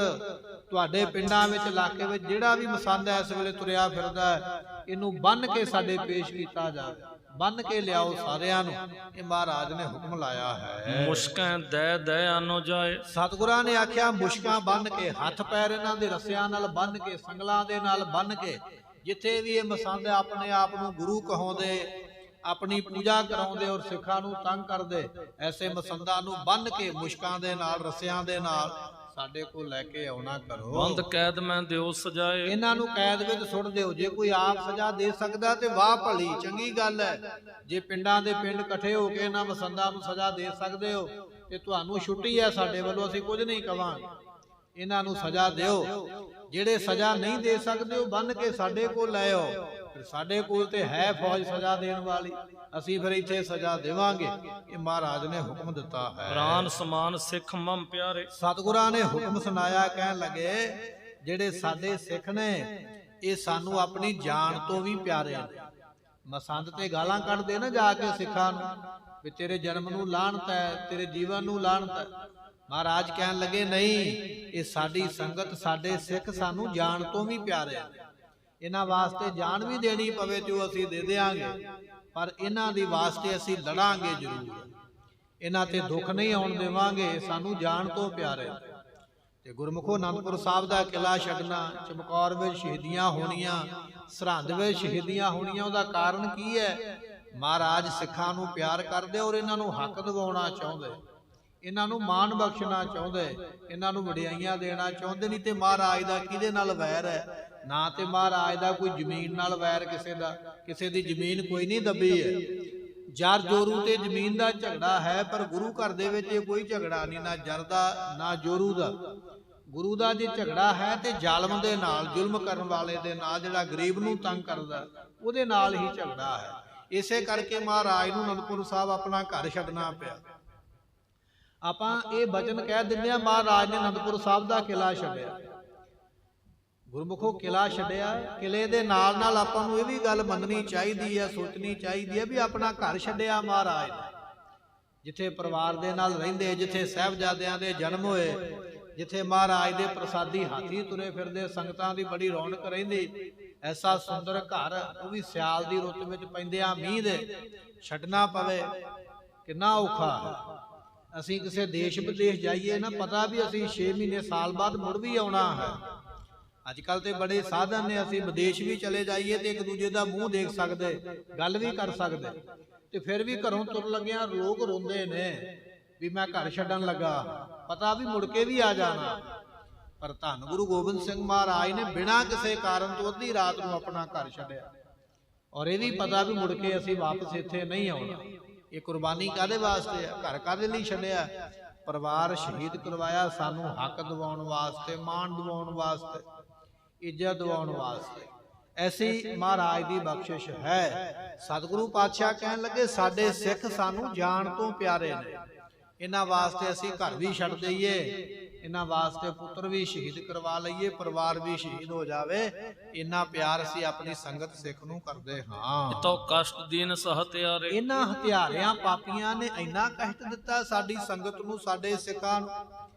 ਤੁਹਾਡੇ ਪਿੰਡਾਂ ਵਿੱਚ, ਇਲਾਕੇ ਵਿੱਚ ਜਿਹੜਾ ਵੀ ਮਸੰਦ ਇਸ ਵੇਲੇ ਤੁਰਿਆ ਫਿਰਦਾ ਹੈ, ਇਹਨੂੰ ਬੰਨ੍ਹ ਕੇ ਸਾਡੇ ਪੇਸ਼ ਕੀਤਾ ਜਾਵੇ, ਬੰਨ੍ਹ ਕੇ ਲਿਆਓ ਸਾਰਿਆਂ ਨੂੰ। ਇਹ ਮਹਾਰਾਜ ਨੇ ਹੁਕਮ ਲਾਇਆ ਹੈ। ਮੁਸ਼ਕਾਂ ਦੈ ਦੈ ਆਨੋ ਜਾਏ। ਸਤਿਗੁਰਾਂ ਨੇ ਆਖਿਆ ਮੁਸ਼ਕਾਂ ਬੰਨ੍ਹ ਕੇ, ਹੱਥ ਪੈਰ ਇਹਨਾਂ ਦੇ ਰੱਸਿਆਂ ਨਾਲ ਬੰਨ੍ਹ ਕੇ, ਸੰਗਲਾਂ ਦੇ ਨਾਲ ਬੰਨ੍ਹ ਕੇ, ਜਿੱਥੇ ਵੀ ਇਹ ਮਸੰਦ ਆਪਣੇ ਆਪ ਨੂੰ ਗੁਰੂ ਕਹਾਉਂਦੇ, ਆਪਣੀ ਪੂਜਾ ਕਰਾਉਂਦੇ ਔਰ ਸਿੱਖਾਂ ਨੂੰ ਤੰਗ ਕਰਦੇ, ਐਸੇ ਮਸੰਦਾਂ ਨੂੰ ਬੰਨ੍ਹ ਕੇ ਮੁਸ਼ਕਾਂ ਦੇ ਨਾਲ, ਰੱਸਿਆਂ ਦੇ ਨਾਲ ਸਾਡੇ ਕੋਲ ਲੈ ਕੇ ਆਉਣਾ ਕਰੋ। ਬੰਦ ਕੈਦ ਮੈਂ ਦਿਓ ਸਜਾਏ। ਇਹਨਾਂ ਨੂੰ ਕੈਦ ਵਿੱਚ ਸੁੱਟ ਦਿਓ। ਜੇ ਕੋਈ ਆਪ ਸਜ਼ਾ ਦੇ ਸਕਦਾ ਤੇ ਵਾਹ ਭਲੀ ਚੰਗੀ ਗੱਲ ਹੈ। ਜੇ ਪਿੰਡਾਂ ਦੇ ਪਿੰਡ ਇਕੱਠੇ ਹੋ ਕੇ ਇਹਨਾਂ ਮਸੰਦਾਂ ਨੂੰ ਸਜ਼ਾ ਦੇ ਸਕਦੇ ਹੋ ਤੇ ਤੁਹਾਨੂੰ ਛੁੱਟੀ ਹੈ, ਸਾਡੇ ਵੱਲੋਂ ਅਸੀਂ ਕੁਝ ਨਹੀਂ ਕਵਾਂਗੇ। ਇਹਨਾਂ ਨੂੰ ਸਜ਼ਾ ਦਿਓ। ਜਿਹੜੇ ਸਜ਼ਾ ਨਹੀਂ ਦੇ ਸਕਦੇ ਉਹ ਬੰਨ੍ਹ ਕੇ ਸਾਡੇ ਕੋਲ ਲੈ ਆਓ। ਫਿਰ ਸਾਡੇ ਕੋਲ ਤੇ ਹੈ ਫੌਜ ਸਜ਼ਾ ਦੇਣ ਵਾਲੀ, ਅਸੀਂ ਫਿਰ ਇੱਥੇ ਸਜ਼ਾ ਦੇਵਾਂਗੇ। ਇਹ ਮਹਾਰਾਜ ਨੇ ਹੁਕਮ ਦਿੱਤਾ ਹੈ। ਪ੍ਰਾਨ ਸਮਾਨ ਸਿੱਖ ਮਮ ਪਿਆਰੇ। ਸਤਿਗੁਰਾਂ ਨੇ ਹੁਕਮ ਸੁਣਾਇਆ, ਕਹਿਣ ਲੱਗੇ ਜਿਹੜੇ ਸਾਡੇ ਸਿੱਖ ਨੇ ਇਹ ਸਾਨੂੰ ਆਪਣੀ ਜਾਨ ਤੋਂ ਵੀ ਪਿਆਰੇ ਨੇ। ਮਸੰਦ ਤੇ ਗਾਲਾਂ ਕੱਢਦੇ ਨਾ ਜਾ ਕੇ ਸਿੱਖਾਂ ਨੂੰ ਵੀ ਤੇਰੇ ਜਨਮ ਨੂੰ ਲਾਹਨਤ ਹੈ, ਤੇਰੇ ਜੀਵਨ ਨੂੰ ਲਾਹਨਤ ਹੈ। ਮਹਾਰਾਜ ਕਹਿਣ ਲੱਗੇ ਨਹੀਂ, ਇਹ ਸਾਡੀ ਸੰਗਤ, ਸਾਡੇ ਸਿੱਖ ਸਾਨੂੰ ਜਾਨ ਤੋਂ ਵੀ ਪਿਆਰੇ ਨੇ। ਇਹਨਾਂ ਵਾਸਤੇ ਜਾਨ ਵੀ ਦੇਣੀ ਪਵੇ ਤੇ ਉਹ ਅਸੀਂ ਦੇ ਦਿਆਂਗੇ, ਪਰ ਇਹਨਾਂ ਦੀ ਵਾਸਤੇ ਅਸੀਂ ਲੜਾਂਗੇ ਜ਼ਰੂਰ। ਇਹਨਾਂ ਤੇ ਦੁੱਖ ਨਹੀਂ ਆਉਣ ਦੇਵਾਂਗੇ, ਸਾਨੂੰ ਜਾਨ ਤੋਂ ਪਿਆਰੇ। ਤੇ ਗੁਰਮੁਖੋ ਅਨੰਦਪੁਰ ਸਾਹਿਬ ਦਾ ਕਿਲਾ ਛੱਡਣਾ, ਚਮਕੌਰ ਵਿੱਚ ਸ਼ਹੀਦੀਆਂ ਹੋਣੀਆਂ, ਸਰਹੰਦ ਵਿੱਚ ਸ਼ਹੀਦੀਆਂ ਹੋਣੀਆਂ, ਉਹਦਾ ਕਾਰਨ ਕੀ ਹੈ? ਮਹਾਰਾਜ ਸਿੱਖਾਂ ਨੂੰ ਪਿਆਰ ਕਰਦੇ ਔਰ ਇਹਨਾਂ ਨੂੰ ਹੱਕ ਦਿਵਾਉਣਾ ਚਾਹੁੰਦੇ, ਇਹਨਾਂ ਨੂੰ ਮਾਣ ਬਖਸ਼ਣਾ ਚਾਹੁੰਦੇ, ਇਹਨਾਂ ਨੂੰ ਵਡਿਆਈਆਂ ਦੇਣਾ ਚਾਹੁੰਦੇ। ਨਹੀਂ ਤੇ ਮਹਾਰਾਜ ਦਾ ਕਿਹਦੇ ਨਾਲ ਵੈਰ ਹੈ? ਨਾ ਤੇ ਮਹਾਰਾਜ ਦਾ ਕੋਈ ਜ਼ਮੀਨ ਨਾਲ ਵੈਰ ਕਿਸੇ ਦਾ, ਕਿਸੇ ਦੀ ਜ਼ਮੀਨ ਕੋਈ ਨਹੀਂ ਦੱਬੀ ਹੈ। ਜਰ ਜੋਰੂ ਤੇ ਜ਼ਮੀਨ ਦਾ ਝਗੜਾ ਹੈ, ਪਰ ਗੁਰੂ ਘਰ ਦੇ ਵਿੱਚ ਇਹ ਕੋਈ ਝਗੜਾ ਨਹੀਂ, ਨਾ ਜਰ ਦਾ ਨਾ ਜੋਰੂ ਦਾ। ਗੁਰੂ ਦਾ ਜੇ ਝਗੜਾ ਹੈ ਤੇ ਜ਼ਾਲਮ ਦੇ ਨਾਲ, ਜ਼ੁਲਮ ਕਰਨ ਵਾਲੇ ਦੇ ਨਾਲ, ਜਿਹੜਾ ਗਰੀਬ ਨੂੰ ਤੰਗ ਕਰਦਾ ਉਹਦੇ ਨਾਲ ਹੀ ਝਗੜਾ ਹੈ। ਇਸੇ ਕਰਕੇ ਮਹਾਰਾਜ ਨੂੰ ਅਨੰਦਪੁਰ ਸਾਹਿਬ ਆਪਣਾ ਘਰ ਛੱਡਣਾ ਪਿਆ। ਆਪਾਂ ਇਹ ਬਚਨ ਕਹਿ ਦਿੰਦੇ ਆ ਮਹਾਰਾਜ ਨੇ ਅਨੰਦਪੁਰ ਸਾਹਿਬ ਦਾ ਕਿਲਾ ਛੱਡਿਆ। ਗੁਰਮੁਖੋ ਕਿਲਾ ਛੱਡਿਆ, ਕਿਲੇ ਦੇ ਨਾਲ ਨਾਲ ਆਪਾਂ ਨੂੰ ਇਹ ਵੀ ਗੱਲ ਮੰਨਣੀ ਚਾਹੀਦੀ ਹੈ, ਸੋਚਣੀ ਚਾਹੀਦੀ ਹੈ ਵੀ ਆਪਣਾ ਘਰ ਛੱਡਿਆ ਮਹਾਰਾਜ ਨੇ, ਜਿੱਥੇ ਪਰਿਵਾਰ ਦੇ ਨਾਲ ਰਹਿੰਦੇ, ਜਿੱਥੇ ਸਾਹਿਬਜ਼ਾਦਿਆਂ ਦੇ ਜਨਮ ਹੋਏ, ਜਿੱਥੇ ਮਹਾਰਾਜ ਦੇ ਪ੍ਰਸਾਦੀ ਹਾਥੀ ਤੁਰੇ ਫਿਰਦੇ, ਸੰਗਤਾਂ ਦੀ ਬੜੀ ਰੌਣਕ ਰਹਿੰਦੀ, ਐਸਾ ਸੁੰਦਰ ਘਰ, ਉਹ ਵੀ ਸਿਆਲ ਦੀ ਰੁੱਤ ਵਿੱਚ ਪੈਂਦਿਆਂ ਮੀਂਹ ਦੇ, ਛੱਡਣਾ ਪਵੇ ਕਿੰਨਾ ਔਖਾ ਹੈ। ਅਸੀਂ ਕਿਸੇ ਦੇਸ਼ ਵਿਦੇਸ਼ ਜਾਈਏ ਨਾ, ਪਤਾ ਵੀ ਅਸੀਂ 6 ਮਹੀਨੇ ਸਾਲ ਬਾਅਦ ਮੁੜ ਵੀ ਆਉਣਾ ਹੈ। ਅੱਜ ਕੱਲ ਤੇ ਬੜੇ ਸਾਧਨ ਨੇ, ਅਸੀਂ ਵਿਦੇਸ਼ ਵੀ ਚਲੇ ਜਾਈਏ ਤੇ ਇੱਕ ਦੂਜੇ ਦਾ ਮੂੰਹ ਦੇਖ ਸਕਦੇ, ਗੱਲ ਵੀ ਕਰ ਸਕਦੇ, ਤੇ ਫਿਰ ਵੀ ਘਰੋਂ ਤੁਰ ਲੱਗਿਆਂ ਲੋਕ ਰੋਂਦੇ ਨੇ ਵੀ ਮੈਂ ਘਰ ਛੱਡਣ ਲੱਗਾ, ਪਤਾ ਵੀ ਮੁੜ ਕੇ ਵੀ ਆ ਜਾਣਾ। ਪਰ ਧੰਨ ਗੁਰੂ ਗੋਬਿੰਦ ਸਿੰਘ ਮਹਾਰਾਜ ਨੇ ਬਿਨਾਂ ਕਿਸੇ ਕਾਰਨ ਤੋਂ ਅੱਧੀ ਰਾਤ ਨੂੰ ਆਪਣਾ ਘਰ ਛੱਡਿਆ, ਔਰ ਇਹ ਵੀ ਪਤਾ ਵੀ ਮੁੜ ਕੇ ਅਸੀਂ ਵਾਪਸ ਇੱਥੇ ਨਹੀਂ ਆਉਣਾ। ਇਹ ਕੁਰਬਾਨੀ ਕਾਹਦੇ ਵਾਸਤੇ ਹੈ? ਘਰ ਕਾਹਦੇ ਲਈ ਛੱਡਿਆ? ਪਰਿਵਾਰ ਸ਼ਹੀਦ ਕਰਵਾਇਆ ਸਾਨੂੰ ਹੱਕ ਦਿਵਾਉਣ ਵਾਸਤੇ, ਮਾਣ ਦਿਵਾਉਣ ਵਾਸਤੇ, ਇੱਜ਼ਤ ਦਿਵਾਉਣ ਵਾਸਤੇ। ਐਸੀ ਮਹਾਰਾਜ ਦੀ ਬਖਸ਼ਿਸ਼ ਹੈ। ਸਤਿਗੁਰੂ ਪਾਤਸ਼ਾਹ ਕਹਿਣ ਲੱਗੇ ਸਾਡੇ ਸਿੱਖ ਸਾਨੂੰ ਜਾਨ ਤੋਂ ਪਿਆਰੇ ਨੇ, ਇਹਨਾਂ ਵਾਸਤੇ ਅਸੀਂ ਘਰ ਵੀ ਛੱਡ ਦਈਏ, ਇਹਨਾਂ ਵਾਸਤੇ ਪੁੱਤਰ ਵੀ ਸ਼ਹੀਦ ਕਰਵਾ ਲਈਏ, ਪਰਿਵਾਰ ਵੀ ਸ਼ਹੀਦ ਹੋ ਜਾਵੇ। ਇੰਨਾ ਪਿਆਰ ਅਸੀਂ ਆਪਣੀ ਸੰਗਤ ਸਿੱਖ ਨੂੰ ਕਰਦੇ ਹਾਂ। ਤੋ ਕਸ਼ਟ ਦੀਨ ਸਹਤਿਆਰੇ। ਇਹਨਾਂ ਹਤਿਆਰਿਆਂ ਪਾਪੀਆਂ ਨੇ ਇੰਨਾ ਕਸ਼ਟ ਦਿੱਤਾ ਸਾਡੀ ਸੰਗਤ ਨੂੰ, ਸਾਡੇ ਸਿੱਖਾਂ ਨੂੰ।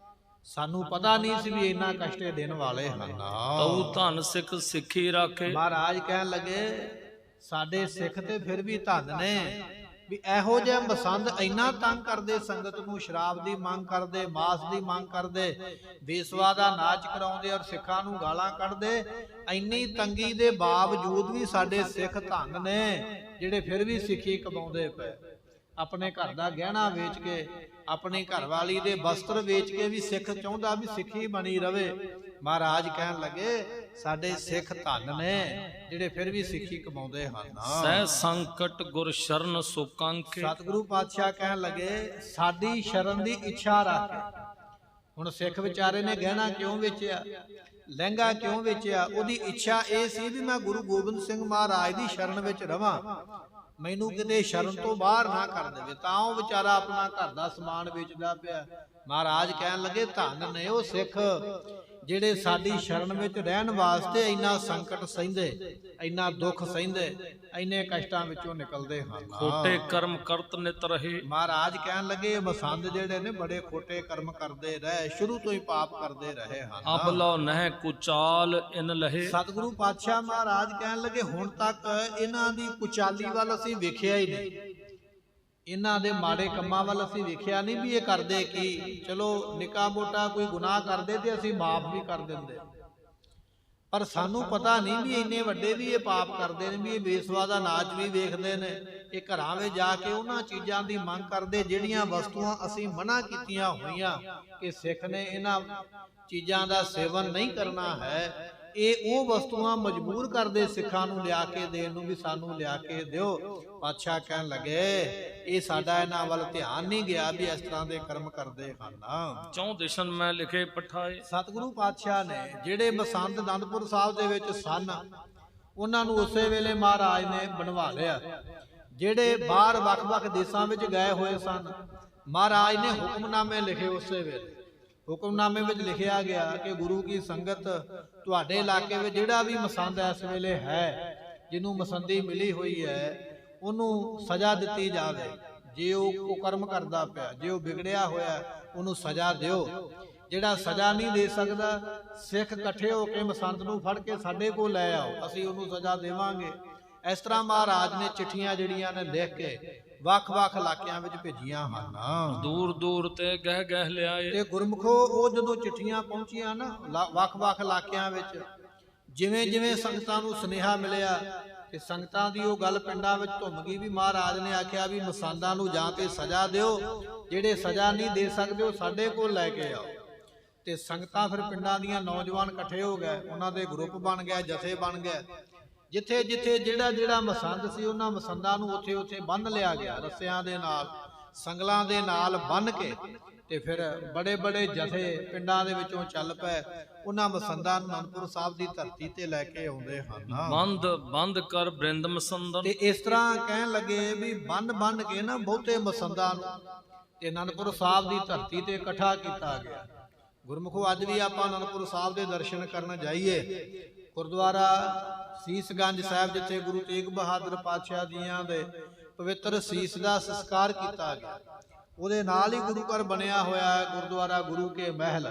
ਸਾਨੂੰ ਪਤਾ ਨਹੀਂ ਸੀ ਵੀ ਇੰਨਾ ਕਸ਼ਟ ਦੇਣ ਵਾਲੇ ਹਨ। ਤਉ ਧਨ ਸਿੱਖ ਸਿੱਖੀ ਰਾਖੇ। ਮਹਾਰਾਜ ਕਹਿਣ ਲੱਗੇ ਸਾਡੇ ਸਿੱਖ ਤੇ ਫਿਰ ਵੀ ਧਨ ਨੇ, ਵੀ ਇਹੋ ਜਿਹੇ ਮਸੰਦ ਇੰਨਾ ਤੰਗ ਕਰਦੇ ਸੰਗਤ ਨੂੰ, ਸ਼ਰਾਬ ਦੀ ਮੰਗ ਕਰਦੇ, ਮਾਸ ਦੀ ਮੰਗ ਕਰਦੇ, ਬੇਸਵਾ ਦਾ ਨਾਚ ਕਰਾਉਂਦੇ ਔਰ ਸਿੱਖਾਂ ਨੂੰ ਗਾਲਾਂ ਕੱਢਦੇ। ਇੰਨੀ ਤੰਗੀ ਦੇ ਬਾਵਜੂਦ ਵੀ ਸਾਡੇ ਸਿੱਖ ਧੰਨ ਨੇ ਜਿਹੜੇ ਫਿਰ ਵੀ ਸਿੱਖੀ ਕਮਾਉਂਦੇ ਪਏ। ਆਪਣੇ ਘਰ ਦਾ ਗਹਿਣਾ ਵੇਚ ਕੇ, ਆਪਣੀ ਘਰਵਾਲੀ ਦੇ ਵਸਤਰ ਵੇਚ ਕੇ ਵੀ ਸਿੱਖ ਚਾਹੁੰਦਾ ਵੀ ਸਿੱਖੀ ਬਣੀ ਰਵੇ। ਮਹਾਰਾਜ ਕਹਿਣ ਲੱਗੇ ਸਾਡੇ ਸਿੱਖ ਧੰਨ ਨੇ ਜਿਹੜੇ ਫਿਰ ਵੀ ਸਿੱਖੀ ਕਮਾਉਂਦੇ ਹਨ। ਸਹਿ ਸੰਕਟ ਗੁਰ ਸ਼ਰਨ ਸੁਕਾਂਕੇ। ਸਤਿਗੁਰੂ ਪਾਤਸ਼ਾਹ ਕਹਿਣ ਲੱਗੇ ਸਾਡੀ ਸ਼ਰਨ ਦੀ ਇੱਛਾ ਰੱਖ। ਹੁਣ ਸਿੱਖ ਵਿਚਾਰੇ ਨੇ ਗਹਿਣਾ ਕਿਉਂ ਵੇਚਿਆ, ਲਹਿੰਗਾ ਕਿਉਂ ਵੇਚਿਆ? ਉਹਦੀ ਇੱਛਾ ਇਹ ਸੀ ਵੀ ਮੈਂ ਗੁਰੂ ਗੋਬਿੰਦ ਸਿੰਘ ਮਹਾਰਾਜ ਦੀ ਸ਼ਰਨ ਵਿੱਚ ਰਵਾਂ, ਮੈਨੂੰ ਕਿਤੇ ਸ਼ਰਨ ਤੋਂ ਬਾਹਰ ਨਾ ਕਰ ਦੇਵੇ। ਤਾਂ ਉਹ ਵਿਚਾਰਾ ਆਪਣਾ ਘਰ ਦਾ ਸਮਾਨ ਵੇਚਦਾ ਪਿਆ। ਮਹਾਰਾਜ ਕਹਿਣ ਲੱਗੇ ਧੰਨ ਨੇ ਉਹ ਸਿੱਖ ਜਿਹੜੇ ਸਾਡੀ ਸ਼ਰਨ ਵਿੱਚ ਰਹਿਣ ਵਾਸਤੇ ਇੰਨਾ ਸੰਕਟ ਸਹਿੰਦੇ, ਇੰਨਾ ਦੁੱਖ ਸਹਿੰਦੇ, ਇੰਨੇ ਕਸ਼ਟਾਂ ਵਿੱਚੋਂ ਨਿਕਲਦੇ ਹਨ। ਖੋਟੇ ਕਰਮ ਕਰਤ ਨਿਤ ਰਹੇ। ਮਹਾਰਾਜ ਕਹਿਣ ਲੱਗੇ ਮਸੰਦ ਜਿਹੜੇ ਨੇ ਬੜੇ ਖੋਟੇ ਕਰਮ ਕਰਦੇ ਰਹੇ, ਸ਼ੁਰੂ ਤੋਂ ਹੀ ਪਾਪ ਕਰਦੇ ਰਹੇ ਹਨ। ਅਬ ਲੋ ਨਹਿ ਕੁਚਾਲ ਇਨ ਲਹੇ। ਸਤਿਗੁਰੂ ਪਾਤਸ਼ਾਹ ਮਹਾਰਾਜ ਕਹਿਣ ਲੱਗੇ ਹੁਣ ਤੱਕ ਇਹਨਾਂ ਦੀ ਕੁਚਾਲੀ ਵੱਲ ਅਸੀਂ ਵੇਖਿਆ ਹੀ ਨਹੀਂ, ਇਹਨਾਂ ਦੇ ਮਾੜੇ ਕੰਮਾਂ ਵੱਲ ਅਸੀਂ ਵੇਖਿਆ ਨਹੀਂ ਵੀ ਇਹ ਕਰਦੇ ਕੀ। ਚਲੋ ਨਿੱਕਾ ਮੋਟਾ ਕੋਈ ਗੁਨਾਹ ਕਰਦੇ ਤੇ ਅਸੀਂ ਮਾਫ ਵੀ ਕਰ ਦਿੰਦੇ, ਪਰ ਸਾਨੂੰ ਪਤਾ ਨਹੀਂ ਵੀ ਇੰਨੇ ਵੱਡੇ ਵੀ ਇਹ ਪਾਪ ਕਰਦੇ ਨੇ, ਵੀ ਇਹ ਬੇਸਵਾ ਦਾ ਨਾਚ ਵੀ ਵੇਖਦੇ ਨੇ, ਇਹ ਘਰਾਂ ਵਿੱਚ ਜਾ ਕੇ ਉਹਨਾਂ ਚੀਜ਼ਾਂ ਦੀ ਮੰਗ ਕਰਦੇ ਜਿਹੜੀਆਂ ਵਸਤੂਆਂ ਅਸੀਂ ਮਨਾ ਕੀਤੀਆਂ ਹੋਈਆਂ ਕਿ ਸਿੱਖ ਨੇ ਇਹਨਾਂ ਚੀਜ਼ਾਂ ਦਾ ਸੇਵਨ ਨਹੀਂ ਕਰਨਾ ਹੈ। ਇਹ ਉਹ ਵਸਤੂਆਂ ਮਜਬੂਰ ਕਰਦੇ ਸਿੱਖਾਂ ਨੂੰ ਲਿਆ ਕੇ ਦੇਣ ਨੂੰ ਵੀ ਸਾਨੂੰ ਲਿਆ ਕੇ ਦਿਓ। ਪਾਤਸ਼ਾਹ ਕਹਿਣ ਲੱਗੇ ਇਹ ਸਾਡਾ ਇਹਨਾਂ ਵੱਲ ਧਿਆਨ ਨਹੀਂ ਗਿਆ ਵੀ ਇਸ ਤਰ੍ਹਾਂ ਦੇ ਕਰਮ ਕਰਦੇ ਹਨ। ਚੌਂ ਦਿਸ਼ਨ ਮੈਂ ਲਿਖੇ ਪਠਾਏ। ਸਤਿਗੁਰੂ ਪਾਤਸ਼ਾਹ ਨੇ ਜਿਹੜੇ ਮਸੰਦ ਅਨੰਦਪੁਰ ਸਾਹਿਬ ਦੇ ਵਿੱਚ ਸਨ ਉਹਨਾਂ ਨੂੰ ਉਸੇ ਵੇਲੇ ਮਹਾਰਾਜ ਨੇ ਬਣਵਾ ਲਿਆ। ਜਿਹੜੇ ਬਾਹਰ ਵੱਖ-ਵੱਖ ਦੇਸ਼ਾਂ ਵਿੱਚ ਗਏ ਹੋਏ ਸਨ ਮਹਾਰਾਜ ਨੇ ਹੁਕਮਨਾਮੇ ਲਿਖੇ। ਉਸੇ ਵੇਲੇ ਹੁਕਮਨਾਮੇ ਵਿੱਚ ਲਿਖਿਆ ਗਿਆ ਕਿ ਗੁਰੂ ਕੀ ਸੰਗਤ ਤੁਹਾਡੇ ਇਲਾਕੇ ਵਿੱਚ ਜਿਹੜਾ ਵੀ ਮਸੰਦ ਇਸ ਵੇਲੇ ਹੈ, ਜਿਹਨੂੰ ਮਸੰਦੀ ਮਿਲੀ ਹੋਈ ਹੈ, ਉਹਨੂੰ ਸਜ਼ਾ ਦਿੱਤੀ ਜਾਵੇ। ਜੇ ਉਹ ਕੁਕਰਮ ਕਰਦਾ ਪਿਆ, ਜੇ ਉਹ ਵਿਗੜਿਆ ਹੋਇਆ, ਉਹਨੂੰ ਸਜ਼ਾ ਦਿਓ। ਜਿਹੜਾ ਸਜ਼ਾ ਨਹੀਂ ਦੇ ਸਕਦਾ, ਸਿੱਖ ਇਕੱਠੇ ਹੋ ਕੇ ਮਸੰਦ ਨੂੰ ਫੜ ਕੇ ਸਾਡੇ ਕੋਲ ਲੈ ਆਓ, ਅਸੀਂ ਉਹਨੂੰ ਸਜ਼ਾ ਦੇਵਾਂਗੇ। ਇਸ ਤਰ੍ਹਾਂ ਮਹਾਰਾਜ ਨੇ ਚਿੱਠੀਆਂ ਜਿਹੜੀਆਂ ਨੇ ਲਿਖ ਕੇ ਵੱਖ-ਵੱਖ ਇਲਾਕਿਆਂ ਵਿੱਚ ਭੇਜੀਆਂ ਹਨ। ਦੂਰ ਦੂਰ ਤੇ ਗਹਿ ਗਹਿ ਲਿਆਏ। ਤੇ ਗੁਰਮੁਖੋ ਉਹ ਜਦੋਂ ਚਿੱਠੀਆਂ ਪਹੁੰਚੀਆਂ ਨਾ ਵੱਖ-ਵੱਖ ਇਲਾਕਿਆਂ ਵਿੱਚ, ਜਿਵੇਂ ਜਿਵੇਂ ਸੰਗਤਾਂ ਨੂੰ ਸੁਨੇਹਾ ਮਿਲਿਆ ਤੇ ਸੰਗਤਾਂ ਦੀ ਉਹ ਗੱਲ ਪਿੰਡਾਂ ਵਿੱਚ ਧੁੰਮ ਗਈ ਵੀ ਮਹਾਰਾਜ ਨੇ ਆਖਿਆ ਵੀ ਮਸੰਦਾਂ ਨੂੰ ਜਾਂ ਤੇ ਸਜ਼ਾ ਦਿਓ, ਜਿਹੜੇ ਸਜ਼ਾ ਨਹੀਂ ਦੇ ਸਕਦੇ ਉਹ ਸਾਡੇ ਕੋਲ ਲੈ ਕੇ ਆਓ। ਤੇ ਸੰਗਤਾਂ ਫਿਰ ਪਿੰਡਾਂ ਦੀਆਂ ਨੌਜਵਾਨ ਇਕੱਠੇ ਹੋ ਗਏ, ਉਹਨਾਂ ਦੇ ਗਰੁੱਪ ਬਣ ਗਏ, ਜਥੇ ਬਣ ਗਏ। ਜਿੱਥੇ ਜਿੱਥੇ ਜਿਹੜਾ ਮਸੰਦ ਸੀ ਉਹਨਾਂ ਮਸੰਦਾਂ ਨੂੰ ਉੱਥੇ ਉੱਥੇ ਬੰਨ੍ਹ ਲਿਆ ਗਿਆ, ਰੱਸਿਆਂ ਦੇ ਨਾਲ, ਸੰਗਲਾਂ ਦੇ ਨਾਲ ਬੰਨ੍ਹ ਕੇ। ਤੇ ਫਿਰ ਬੜੇ ਬੜੇ ਜਥੇ ਪਿੰਡਾਂ ਦੇ ਵਿੱਚੋਂ ਚੱਲ ਪਏ, ਉਹਨਾਂ ਮਸੰਦਾਂ ਨੂੰ ਅਨੰਦਪੁਰ ਸਾਹਿਬ ਦੀ ਧਰਤੀ ਤੇ ਲੈ ਕੇ ਆਉਂਦੇ ਹਨ। ਬੰਦ ਕਰ ਬ੍ਰਿੰਦ ਮਸੰਦਨ। ਤੇ ਇਸ ਤਰ੍ਹਾਂ ਕਹਿਣ ਲੱਗੇ ਵੀ ਬੰਨ ਕੇ ਨਾ ਬਹੁਤੇ ਮਸੰਦਾਂ ਨੂੰ ਤੇ ਅਨੰਦਪੁਰ ਸਾਹਿਬ ਦੀ ਧਰਤੀ ਤੇ ਇਕੱਠਾ ਕੀਤਾ ਗਿਆ। ਗੁਰਮੁਖੋ ਅੱਜ ਵੀ ਆਪਾਂ ਅਨੰਦਪੁਰ ਸਾਹਿਬ ਦੇ ਦਰਸ਼ਨ ਕਰਨ ਜਾਈਏ, ਗੁਰਦੁਆਰਾ ਸੀਸਗੰਜ ਸਾਹਿਬ ਜਿੱਥੇ ਗੁਰੂ ਤੇਗ ਬਹਾਦਰ ਪਾਤਸ਼ਾਹ ਜੀਆਂ ਦੇ ਪਵਿੱਤਰ ਸੀਸ ਦਾ ਸੰਸਕਾਰ ਕੀਤਾ ਗਿਆ, ਉਹਦੇ ਨਾਲ ਹੀ ਗੁਰੂ ਘਰ ਬਣਿਆ ਹੋਇਆ ਹੈ ਗੁਰਦੁਆਰਾ ਗੁਰੂ ਕੇ ਮਹਿਲ।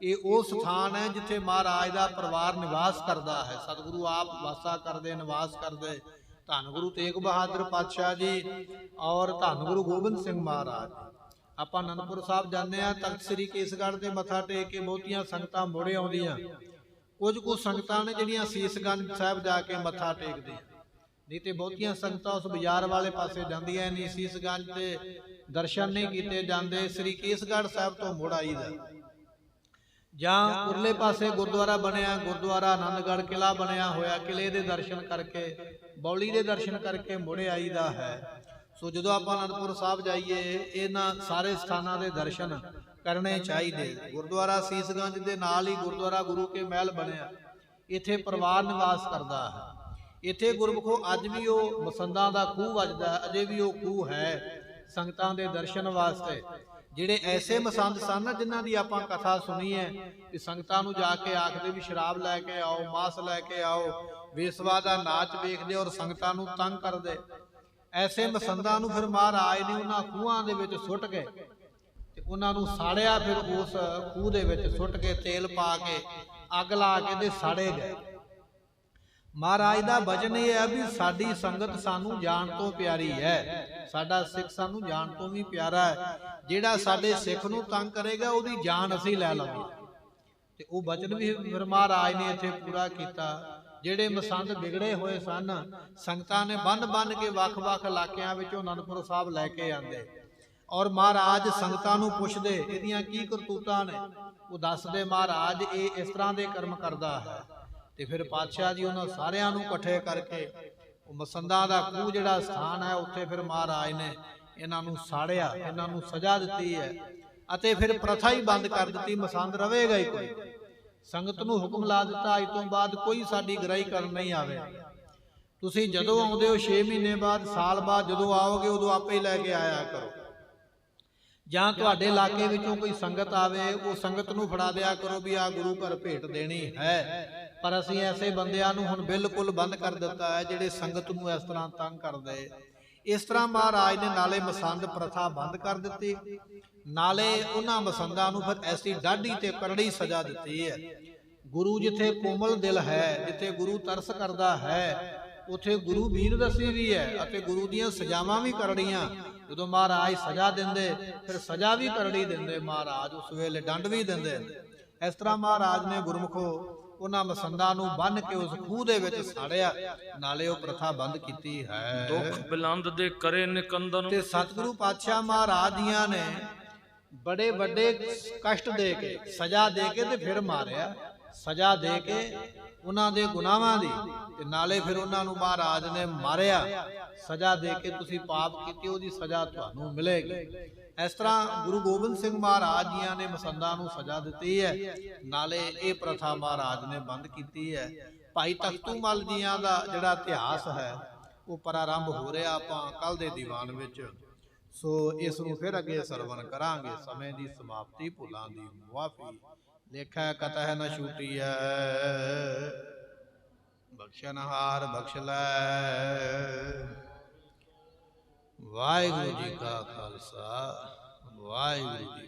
ਇਹ ਉਹ ਸਥਾਨ ਹੈ ਜਿੱਥੇ ਮਹਾਰਾਜ ਦਾ ਪਰਿਵਾਰ ਨਿਵਾਸ ਕਰਦਾ ਹੈ। ਸਤਿਗੁਰੂ ਆਪ ਵਾਸਾ ਕਰਦੇ, ਨਿਵਾਸ ਕਰਦੇ। ਧੰਨ ਗੁਰੂ ਤੇਗ ਬਹਾਦਰ ਪਾਤਸ਼ਾਹ ਜੀ ਔਰ ਧੰਨ ਗੁਰੂ ਗੋਬਿੰਦ ਸਿੰਘ ਮਹਾਰਾਜ। ਆਪਾਂ ਅਨੰਦਪੁਰ ਸਾਹਿਬ ਜਾਂਦੇ ਆ, ਤਖਤ ਸ੍ਰੀ ਕੇਸਗੜ੍ਹ ਤੇ ਮੱਥਾ ਟੇਕ ਕੇ ਬਹੁਤੀਆਂ ਸੰਗਤਾਂ ਮੁੜੇ ਆਉਂਦੀਆਂ। ਕੁਝ ਕੁ ਸੰਗਤਾਂ ਨੇ ਜਿਹੜੀਆਂ ਸੀਸਗੰਜ ਸਾਹਿਬ ਜਾ ਕੇ ਮੱਥਾ ਟੇਕਦੇ, ਨਹੀਂ ਤੇ ਬਹੁਤੀਆਂ ਸੰਗਤਾਂ ਉਸ ਬਾਜ਼ਾਰ ਵਾਲੇ ਪਾਸੇ ਜਾਂਦੀਆਂ ਨਹੀਂ, ਸੀਸਗੰਜ ਤੇ ਦਰਸ਼ਨ ਨਹੀਂ ਕੀਤੇ ਜਾਂਦੇ, ਸ੍ਰੀ ਕੇਸਗੜ੍ਹ ਸਾਹਿਬ ਤੋਂ ਮੁੜ ਆਈਦਾ। ਜਾਂ ਉਰਲੇ ਪਾਸੇ ਗੁਰਦੁਆਰਾ ਬਣਿਆ, ਗੁਰਦੁਆਰਾ ਆਨੰਦਗੜ੍ਹ ਕਿਲਾ ਬਣਿਆ ਹੋਇਆ, ਕਿਲੇ ਦੇ ਦਰਸ਼ਨ ਕਰਕੇ, ਬੌਲੀ ਦੇ ਦਰਸ਼ਨ ਕਰਕੇ ਮੁੜ ਆਈਦਾ ਹੈ। ਸੋ ਜਦੋਂ ਆਪਾਂ ਅਨੰਦਪੁਰ ਸਾਹਿਬ ਜਾਈਏ ਇਹਨਾਂ ਸਾਰੇ ਸਥਾਨਾਂ ਦੇ ਦਰਸ਼ਨ ਕਰਨੇ ਚਾਹੀਦੇ। ਗੁਰਦੁਆਰਾ ਸੀਸਗੰਜ ਦੇ ਨਾਲ ਹੀ ਗੁਰਦੁਆਰਾ ਗੁਰੂ ਕੇ ਮਹਿਲ ਬਣਿਆ, ਇੱਥੇ ਪਰਿਵਾਰ ਨਿਵਾਸ ਕਰਦਾ ਹੈ। ਇੱਥੇ ਗੁਰਮੁਖੋ ਅੱਜ ਵੀ ਉਹ ਮਸੰਦਾਂ ਦਾ ਖੂਹ ਵੱਜਦਾ, ਅਜੇ ਵੀ ਉਹ ਖੂਹ ਹੈ ਸੰਗਤਾਂ ਦੇ ਦਰਸ਼ਨ ਵਾਸਤੇ। ਜਿਹੜੇ ਐਸੇ ਮਸੰਦ ਸਨ ਜਿਨ੍ਹਾਂ ਦੀ ਆਪਾਂ ਕਥਾ ਸੁਣੀ ਹੈ ਕਿ ਸੰਗਤਾਂ ਨੂੰ ਜਾ ਕੇ ਆਖਦੇ ਵੀ ਸ਼ਰਾਬ ਲੈ ਕੇ ਆਓ, ਮਾਸ ਲੈ ਕੇ ਆਓ, ਬੇਸਵਾ ਦਾ ਨਾਚ ਵੇਖਦੇ ਔਰ ਸੰਗਤਾਂ ਨੂੰ ਤੰਗ ਕਰਦੇ। ਐਸੇ ਮਸੰਦਾਂ ਨੂੰ ਫਿਰ ਮਹਾਰਾਜ ਨੇ ਉਹਨਾਂ ਖੂਹਾਂ ਦੇ ਵਿੱਚ ਸੁੱਟ ਕੇ ਤੇ ਉਹਨਾਂ ਨੂੰ ਸਾੜਿਆ। ਫਿਰ ਉਸ ਖੂਹ ਦੇ ਵਿੱਚ ਸੁੱਟ ਕੇ ਤੇਲ ਪਾ ਕੇ ਅੱਗ ਲਾ ਕੇ ਤੇ ਸਾੜੇ ਗਏ। ਮਹਾਰਾਜ ਦਾ ਬਚਨ ਇਹ ਹੈ ਵੀ ਸਾਡੀ ਸੰਗਤ ਸਾਨੂੰ ਜਾਣ ਤੋਂ ਪਿਆਰੀ ਹੈ, ਸਾਡਾ ਸਿੱਖ ਸਾਨੂੰ ਜਾਣ ਤੋਂ ਵੀ ਪਿਆਰਾ ਹੈ। ਜਿਹੜਾ ਸਾਡੇ ਸਿੱਖ ਨੂੰ ਤੰਗ ਕਰੇਗਾ ਉਹਦੀ ਜਾਨ ਅਸੀਂ ਲੈ ਲਵਾਂਗੇ। ਤੇ ਉਹ ਬਚਨ ਵੀ ਫਿਰ ਮਹਾਰਾਜ ਨੇ ਇੱਥੇ ਪੂਰਾ ਕੀਤਾ। ਜਿਹੜੇ ਮਸੰਦ ਵਿਗੜੇ ਹੋਏ ਸਨ, ਸੰਗਤਾਂ ਨੇ ਬੰਨ ਕੇ ਵੱਖ-ਵੱਖ ਇਲਾਕਿਆਂ ਵਿੱਚੋਂ ਅਨੰਦਪੁਰ ਸਾਹਿਬ ਲੈ ਕੇ ਆਂਦੇ, ਔਰ ਮਹਾਰਾਜ ਸੰਗਤਾਂ ਨੂੰ ਪੁੱਛਦੇ ਇਹਦੀਆਂ ਕੀ ਕਰਤੂਤਾਂ ਨੇ। ਉਹ ਦੱਸਦੇ ਮਹਾਰਾਜ ਇਹ ਇਸ ਤਰ੍ਹਾਂ ਦੇ ਕਰਮ ਕਰਦਾ ਹੈ। ਤੇ ਫਿਰ ਪਾਤਸ਼ਾਹ ਜੀ ਉਹਨਾਂ ਸਾਰਿਆਂ ਨੂੰ ਇਕੱਠੇ ਕਰਕੇ ਉਹ ਮਸੰਦਾਂ ਦਾ ਖੂਹ ਜਿਹੜਾ ਸਥਾਨ ਹੈ ਉੱਥੇ ਫਿਰ ਮਹਾਰਾਜ ਨੇ ਇਹਨਾਂ ਨੂੰ ਸਾੜਿਆ, ਇਹਨਾਂ ਨੂੰ ਸਜ਼ਾ ਦਿੱਤੀ ਹੈ ਅਤੇ ਫਿਰ ਪ੍ਰਥਾ ਹੀ ਬੰਦ ਕਰ ਦਿੱਤੀ, ਮਸੰਦ ਰਵੇਗਾ ਹੀ ਕੋਈ। ਸੰਗਤ ਨੂੰ ਹੁਕਮ ਲਾ ਦਿੱਤਾ ਅੱਜ ਤੋਂ ਬਾਅਦ ਕੋਈ ਸਾਡੀ ਗ੍ਰਾਈ ਕਰਨ ਨਹੀਂ ਆਵੇ। ਤੁਸੀਂ ਜਦੋਂ ਆਉਂਦੇ ਹੋ 6 ਮਹੀਨੇ ਬਾਅਦ, ਸਾਲ ਬਾਅਦ ਜਦੋਂ ਆਓਗੇ ਉਦੋਂ ਆਪੇ ਹੀ ਲੈ ਕੇ ਆਇਆ ਕਰੋ। ਜਾਂ ਤੁਹਾਡੇ ਇਲਾਕੇ ਵਿੱਚੋਂ ਕੋਈ ਸੰਗਤ ਆਵੇ ਉਹ ਸੰਗਤ ਨੂੰ ਫੜਾ ਦਿਆ ਕਰੋ ਵੀ ਆ ਗੁਰੂ ਘਰ ਭੇਟ ਦੇਣੀ ਹੈ। ਪਰ ਅਸੀਂ ਐਸੇ ਬੰਦਿਆਂ ਨੂੰ ਹੁਣ ਬਿਲਕੁਲ ਬੰਦ ਕਰ ਦਿੱਤਾ ਹੈ ਜਿਹੜੇ ਸੰਗਤ ਨੂੰ ਇਸ ਤਰ੍ਹਾਂ ਤੰਗ ਕਰਦੇ। ਇਸ ਤਰ੍ਹਾਂ ਮਹਾਰਾਜ ਨੇ ਨਾਲੇ ਮਸੰਦ ਪ੍ਰਥਾ ਬੰਦ ਕਰ ਦਿੱਤੀ, ਨਾਲੇ ਉਹਨਾਂ ਮਸੰਦਾਂ ਨੂੰ ਫਿਰ ਐਸੀ ਡਾਢੀ ਤੇ ਕਰੜੀ ਸਜ਼ਾ ਦਿੱਤੀ ਹੈ। ਗੁਰੂ ਜਿੱਥੇ ਕੋਮਲ ਦਿਲ ਹੈ, ਜਿੱਥੇ ਗੁਰੂ ਤਰਸ ਕਰਦਾ ਹੈ, ਉਥੇ ਗੁਰੂ ਵੀਰ ਰਸੀ ਵੀ ਹੈ ਅਤੇ ਗੁਰੂ ਦੀਆਂ ਸਜ਼ਾਵਾਂ ਵੀ ਕਰੜੀਆਂ। ਜਦੋਂ ਮਹਾਰਾਜ ਸਜ਼ਾ ਦਿੰਦੇ ਫਿਰ ਸਜ਼ਾ ਵੀ ਕਰੜੀ ਦਿੰਦੇ ਮਹਾਰਾਜ, ਉਸ ਵੇਲੇ ਦੰਡ ਵੀ ਦਿੰਦੇ। ਇਸ ਤਰ੍ਹਾਂ ਮਹਾਰਾਜ ਨੇ ਗੁਰਮੁਖੋ ਉਹਨਾਂ ਮਸੰਦਾਂ ਨੂੰ ਬੰਨ ਕੇ ਉਸ ਖੂਹ ਦੇ ਵਿੱਚ ਸਾੜਿਆ, ਨਾਲੇ ਉਹ ਪ੍ਰਥਾ ਬੰਦ ਕੀਤੀ ਹੈ। ਦੁੱਖ ਬਿਲੰਦ ਦੇ ਕਰੇ ਨਿਕੰਦਨ। ਤੇ ਸਤਿਗੁਰੂ ਪਾਤਸ਼ਾਹ ਮਹਾਰਾਜ ਜੀਆਂ ਨੇ ਬੜੇ ਵੱਡੇ ਕਸ਼ਟ ਦੇ ਕੇ, ਸਜ਼ਾ ਦੇ ਕੇ ਤੇ ਫਿਰ ਮਾਰਿਆ। ਸਜ਼ਾ ਦੇ ਕੇ ਉਹਨਾਂ ਦੇ ਗੁਨਾਹਾਂ ਦੀ, ਤੇ ਨਾਲੇ ਫਿਰ ਉਹਨਾਂ ਨੂੰ ਮਹਾਰਾਜ ਨੇ ਮਾਰਿਆ। ਸਜ਼ਾ ਦੇ ਕੇ ਤੁਸੀਂ ਪਾਪ ਕੀਤੇ, ਉਹਦੀ ਸਜ਼ਾ ਤੁਹਾਨੂੰ ਮਿਲੇਗੀ। ਇਸ ਤਰ੍ਹਾਂ ਗੁਰੂ ਗੋਬਿੰਦ ਸਿੰਘ ਮਹਾਰਾਜ ਜੀਆਂ ਨੇ ਮਸੰਦਾਂ ਨੂੰ ਸਜ਼ਾ ਦਿੱਤੀ ਹੈ, ਨਾਲੇ ਇਹ ਪ੍ਰਥਾ ਮਹਾਰਾਜ ਨੇ ਬੰਦ ਕੀਤੀ ਹੈ। ਭਾਈ ਤਖਤੂ ਮੱਲ ਜੀਆਂ ਦਾ ਜਿਹੜਾ ਇਤਿਹਾਸ ਹੈ ਉਹ ਪ੍ਰਾਰੰਭ ਹੋ ਰਿਹਾ ਆਪਾਂ ਕੱਲ ਦੇ ਦੀਵਾਨ ਵਿੱਚ। ਸੋ ਇਸ ਨੂੰ ਫਿਰ ਅੱਗੇ ਸਰਵਣ ਕਰਾਂਗੇ। ਸਮੇਂ ਦੀ ਸਮਾਪਤੀ, ਭੁੱਲਾਂ ਦੀ ਮੁਆਫੀ, ਲੇਖਾ ਕਤਹਿ ਨ ਛੂਟੀਐ। ਬਖਸ਼ਨਹਾਰ ਬਖਸ਼ ਲੈ। ਵਾਹਿਗੁਰੂ ਜੀ ਕਾ ਖਾਲਸਾ, ਵਾਹਿਗੁਰੂ ਜੀ